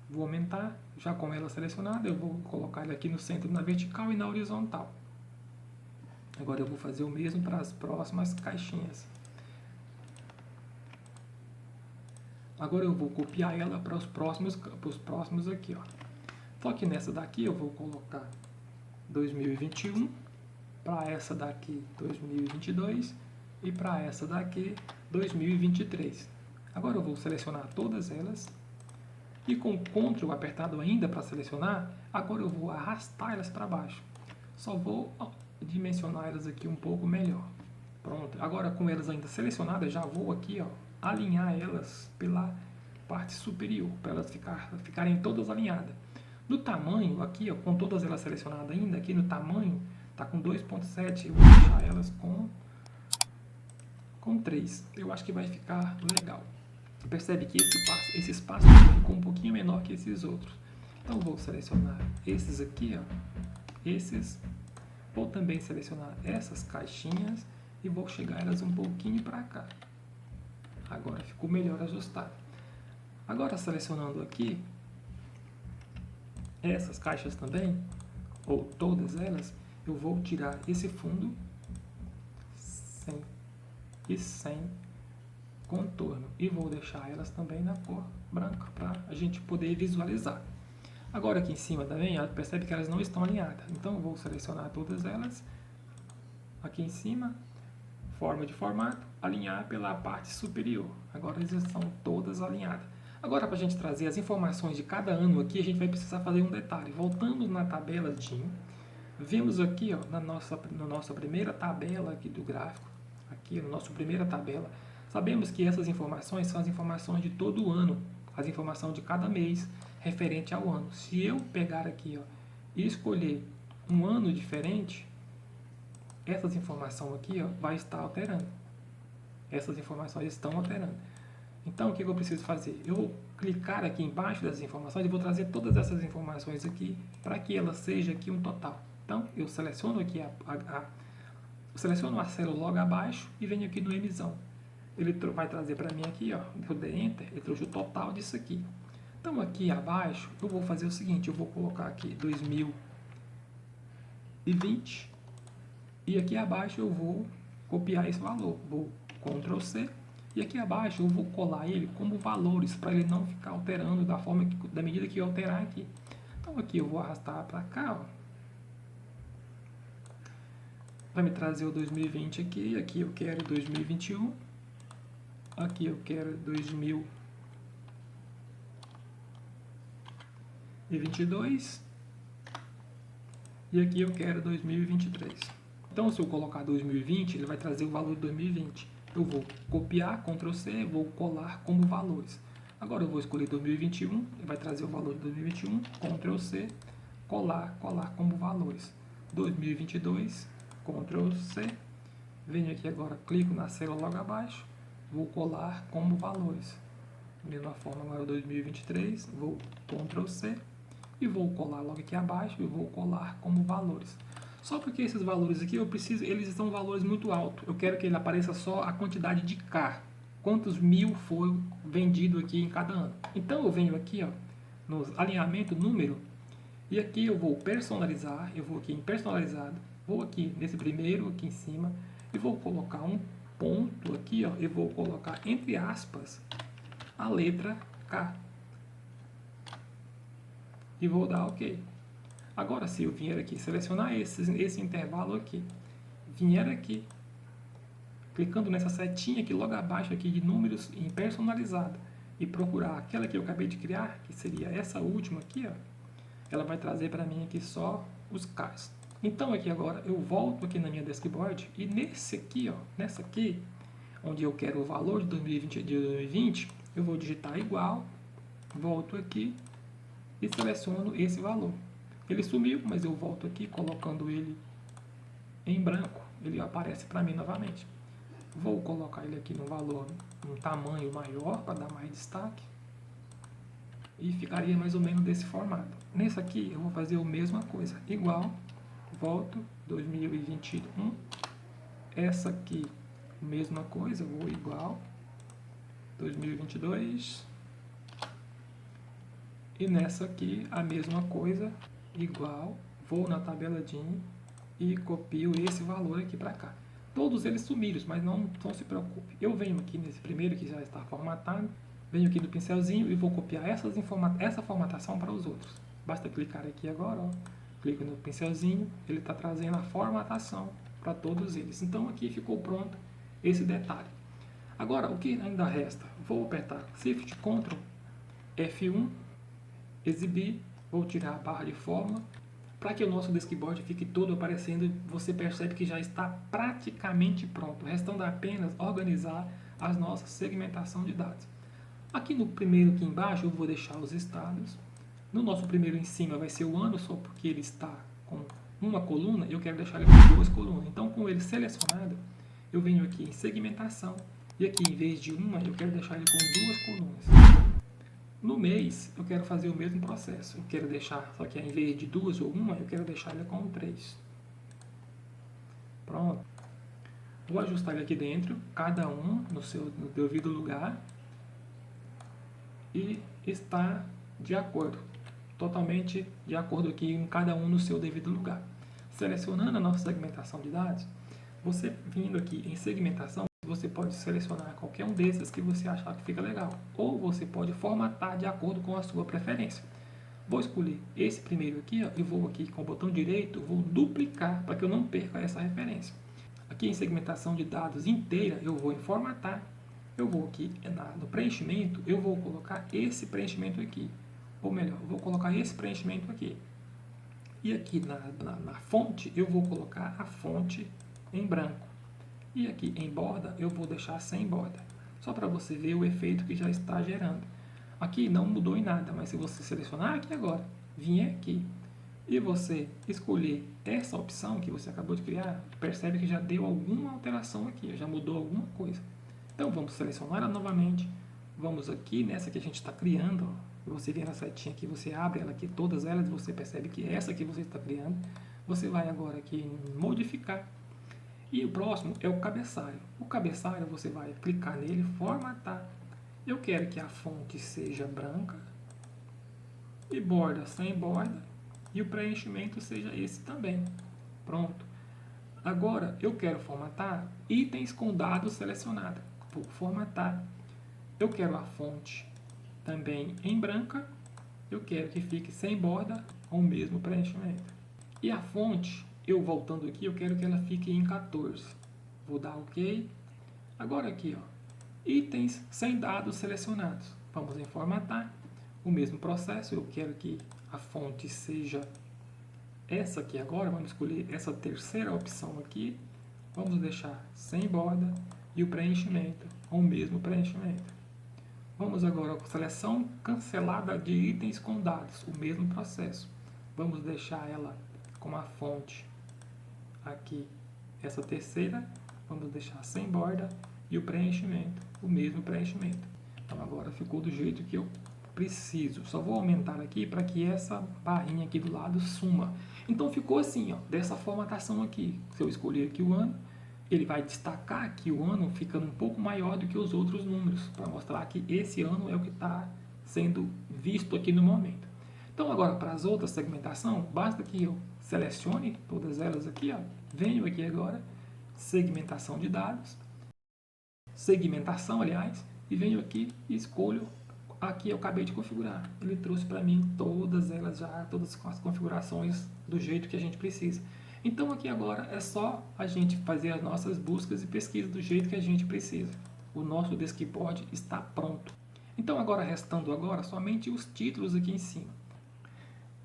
Vou aumentar, já com ela selecionada, eu vou colocar ele aqui no centro, na vertical e na horizontal. Agora eu vou fazer o mesmo para as próximas caixinhas. Agora eu vou copiar ela para os próximos aqui, ó. Só que nessa daqui eu vou colocar 2021, para essa daqui 2022 e para essa daqui 2023. Agora eu vou selecionar todas elas e com o Ctrl apertado ainda para selecionar, agora eu vou arrastar elas para baixo. Só vou dimensionar elas aqui um pouco melhor. Pronto, agora com elas ainda selecionadas, já vou aqui, ó, alinhar elas pela parte superior, para elas ficarem todas alinhadas. No tamanho, aqui, ó, com todas elas selecionadas ainda, aqui no tamanho, tá com 2.7, eu vou deixar elas com 3. Eu acho que vai ficar legal. Percebe que esse espaço ficou um pouquinho menor que esses outros. Então vou selecionar esses aqui, ó, esses. Vou também selecionar essas caixinhas e vou chegar elas um pouquinho para cá. Agora ficou melhor ajustado. Agora selecionando aqui essas caixas também, ou todas elas, eu vou tirar esse fundo sem contorno e vou deixar elas também na cor branca para a gente poder visualizar. Agora aqui em cima também, percebe que elas não estão alinhadas, então eu vou selecionar todas elas aqui em cima, forma de formato, alinhar pela parte superior. Agora elas estão todas alinhadas. Agora, para a gente trazer as informações de cada ano aqui, a gente vai precisar fazer um detalhe. Voltando na tabela DIN, vemos aqui, ó, na nossa primeira tabela aqui do gráfico, aqui na nossa primeira tabela, sabemos que essas informações são as informações de todo o ano, as informações de cada mês referente ao ano. Se eu pegar aqui, ó, e escolher um ano diferente, essas informações aqui, ó, vai estar alterando. Essas informações estão alterando. Então, o que eu preciso fazer? Eu vou clicar aqui embaixo dessas informações e vou trazer todas essas informações aqui para que ela seja aqui um total. Então, eu seleciono aqui seleciono a célula logo abaixo e venho aqui no emisão. Ele vai trazer para mim aqui, ó, eu dei Enter, ele trouxe o total disso aqui. Então, aqui abaixo, eu vou fazer o seguinte, eu vou colocar aqui 2020 e aqui abaixo eu vou copiar esse valor. Vou Ctrl C. E aqui abaixo eu vou colar ele como valores, para ele não ficar alterando da medida que eu alterar aqui. Então aqui eu vou arrastar para cá, ó. Vai me trazer o 2020 aqui, aqui eu quero 2021, aqui eu quero 2022 e aqui eu quero 2023. Então se eu colocar 2020, ele vai trazer o valor de 2020. Eu vou copiar, Ctrl C, vou colar como valores. Agora eu vou escolher 2021, ele vai trazer o valor de 2021, Ctrl C, colar como valores. 2022, Ctrl C, venho aqui agora, clico na célula logo abaixo, vou colar como valores. Da mesma forma, agora 2023, vou Ctrl C e vou colar logo aqui abaixo e vou colar como valores. Só porque esses valores aqui, eles são valores muito altos. Eu quero que ele apareça só a quantidade de K. Quantos mil foi vendido aqui em cada ano. Então, eu venho aqui, ó, no alinhamento número, e aqui eu vou personalizar, eu vou aqui em personalizado, vou aqui nesse primeiro, aqui em cima, e vou colocar um ponto aqui, ó, e vou colocar entre aspas a letra K. E vou dar OK. Agora, se eu vier aqui, selecionar esse intervalo aqui, vier aqui, clicando nessa setinha aqui logo abaixo aqui de números em personalizado e procurar aquela que eu acabei de criar, que seria essa última aqui, ó, ela vai trazer para mim aqui só os Ks. Então, aqui agora, eu volto aqui na minha deskboard e nessa aqui, onde eu quero o valor de 2020, eu vou digitar igual volto aqui e seleciono esse valor. Ele sumiu, mas eu volto aqui colocando ele em branco, ele aparece para mim novamente. Vou colocar ele aqui no valor, um tamanho maior para dar mais destaque. E ficaria mais ou menos desse formato. Nesse aqui eu vou fazer a mesma coisa, igual, volto, 2021. Essa aqui, mesma coisa, vou igual, 2022. E nessa aqui, a mesma coisa, igual, vou na tabela DIN e copio esse valor aqui para cá. Todos eles sumiram, mas não se preocupe. Eu venho aqui nesse primeiro que já está formatado, venho aqui no pincelzinho e vou copiar essa formatação para os outros. Basta clicar aqui agora, ó, clico no pincelzinho, ele está trazendo a formatação para todos eles. Então aqui ficou pronto esse detalhe. Agora, o que ainda resta? Vou apertar Shift Ctrl F1, exibir, vou tirar a barra de forma, para que o nosso deskboard fique todo aparecendo. Você percebe que já está praticamente pronto, restando apenas organizar as nossas segmentação de dados. Aqui no primeiro aqui embaixo eu vou deixar os estados. No nosso primeiro em cima vai ser o ano, só porque ele está com uma coluna, eu quero deixar ele com duas colunas. Então, com ele selecionado, eu venho aqui em segmentação, e aqui em vez de uma, eu quero deixar ele com duas colunas. No mês, eu quero fazer o mesmo processo. Eu quero deixar, só que em vez de duas ou uma, eu quero deixar ele com 3. Pronto. Vou ajustar ele aqui dentro, cada um no devido lugar. E está de acordo. Totalmente de acordo aqui em cada um no seu devido lugar. Selecionando a nossa segmentação de dados, você vindo aqui em segmentação, você pode selecionar qualquer um desses que você achar que fica legal. Ou você pode formatar de acordo com a sua preferência. Vou escolher esse primeiro aqui, ó, e vou aqui com o botão direito, vou duplicar para que eu não perca essa referência. Aqui em segmentação de dados inteira, eu vou em formatar. Eu vou aqui no preenchimento, eu vou colocar esse preenchimento aqui. Ou melhor, eu vou colocar esse preenchimento aqui. E aqui na fonte, eu vou colocar a fonte em branco. E aqui em borda, eu vou deixar sem borda. Só para você ver o efeito que já está gerando. Aqui não mudou em nada, mas se você selecionar aqui agora, vir aqui, e você escolher essa opção que você acabou de criar, percebe que já deu alguma alteração aqui, já mudou alguma coisa. Então vamos selecionar ela novamente, vamos aqui nessa que a gente está criando, ó. Você vê na setinha aqui, você abre ela aqui, todas elas, você percebe que essa que você está criando, você vai agora aqui em modificar. E o próximo é o cabeçalho. O cabeçalho você vai clicar nele, formatar. Eu quero que a fonte seja branca e borda sem borda e o preenchimento seja esse também. Pronto. Agora eu quero formatar itens com dados selecionados. Vou formatar. Eu quero a fonte também em branca. Eu quero que fique sem borda com o mesmo preenchimento. E a fonte, eu voltando aqui, eu quero que ela fique em 14. Vou dar OK. Agora aqui, ó, itens sem dados selecionados. Vamos em formatar. O mesmo processo, eu quero que a fonte seja essa aqui agora. Vamos escolher essa terceira opção aqui. Vamos deixar sem borda e o preenchimento com o mesmo preenchimento. Vamos agora com seleção cancelada de itens com dados, o mesmo processo. Vamos deixar ela com a fonte aqui, essa terceira, vamos deixar sem borda e o preenchimento, o mesmo preenchimento. Então agora ficou do jeito que eu preciso. Só vou aumentar aqui para que essa barrinha aqui do lado suma. Então ficou assim, ó, dessa formatação aqui. Se eu escolher aqui o ano, ele vai destacar aqui o ano ficando um pouco maior do que os outros números, para mostrar que esse ano é o que está sendo visto aqui no momento. Então agora para as outras segmentação, basta que eu selecione todas elas aqui, ó, venho aqui agora, segmentação de dados, segmentação aliás, e venho aqui e escolho, aqui eu acabei de configurar. Ele trouxe para mim todas elas já, todas as configurações do jeito que a gente precisa. Então aqui agora é só a gente fazer as nossas buscas e pesquisas do jeito que a gente precisa. O nosso deskboard está pronto. Então agora restando agora somente os títulos aqui em cima.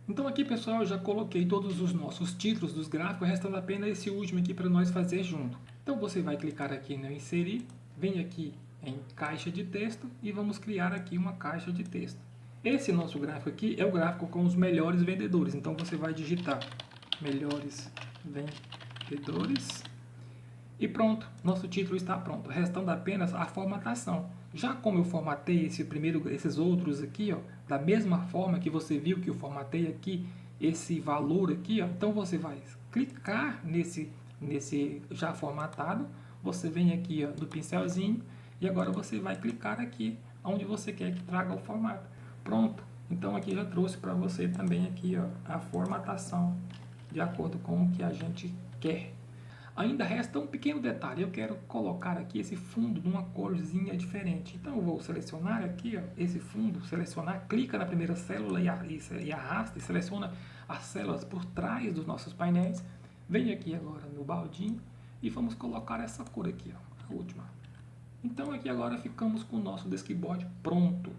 Então aqui pessoal eu já coloquei todos os nossos títulos dos gráficos, restando apenas esse último aqui para nós fazer junto. Então você vai clicar aqui no inserir, vem aqui em caixa de texto e vamos criar aqui uma caixa de texto. Esse nosso gráfico aqui é o gráfico com os melhores vendedores. Então você vai digitar melhores vendedores e pronto, nosso título está pronto, restando apenas a formatação. Já como eu formatei esses outros aqui, ó, da mesma forma que você viu que eu formatei aqui esse valor aqui, ó, então você vai clicar nesse já formatado, você vem aqui, ó, no pincelzinho e agora você vai clicar aqui onde você quer que traga o formato. Pronto. Então aqui já trouxe para você também aqui, ó, a formatação de acordo com o que a gente quer. Ainda resta um pequeno detalhe, eu quero colocar aqui esse fundo numa corzinha diferente. Então eu vou selecionar aqui, ó, esse fundo, selecionar, clica na primeira célula e arrasta e seleciona as células por trás dos nossos painéis. Vem aqui agora no baldinho e vamos colocar essa cor aqui, ó, a última. Então aqui agora ficamos com o nosso deskboard pronto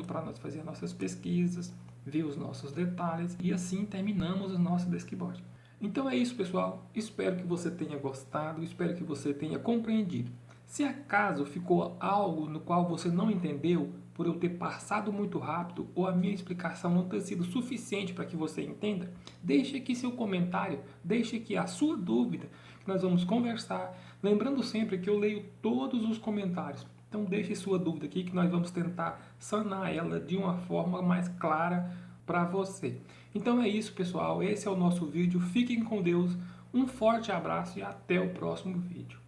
para nós fazer nossas pesquisas, ver os nossos detalhes e assim terminamos o nosso deskboard. Então é isso, pessoal. Espero que você tenha gostado, espero que você tenha compreendido. Se acaso ficou algo no qual você não entendeu, por eu ter passado muito rápido ou a minha explicação não ter sido suficiente para que você entenda, deixe aqui seu comentário, deixe aqui a sua dúvida, que nós vamos conversar. Lembrando sempre que eu leio todos os comentários. Então deixe sua dúvida aqui que nós vamos tentar sanar ela de uma forma mais clara para você. Então é isso, pessoal. Esse é o nosso vídeo. Fiquem com Deus. Um forte abraço e até o próximo vídeo.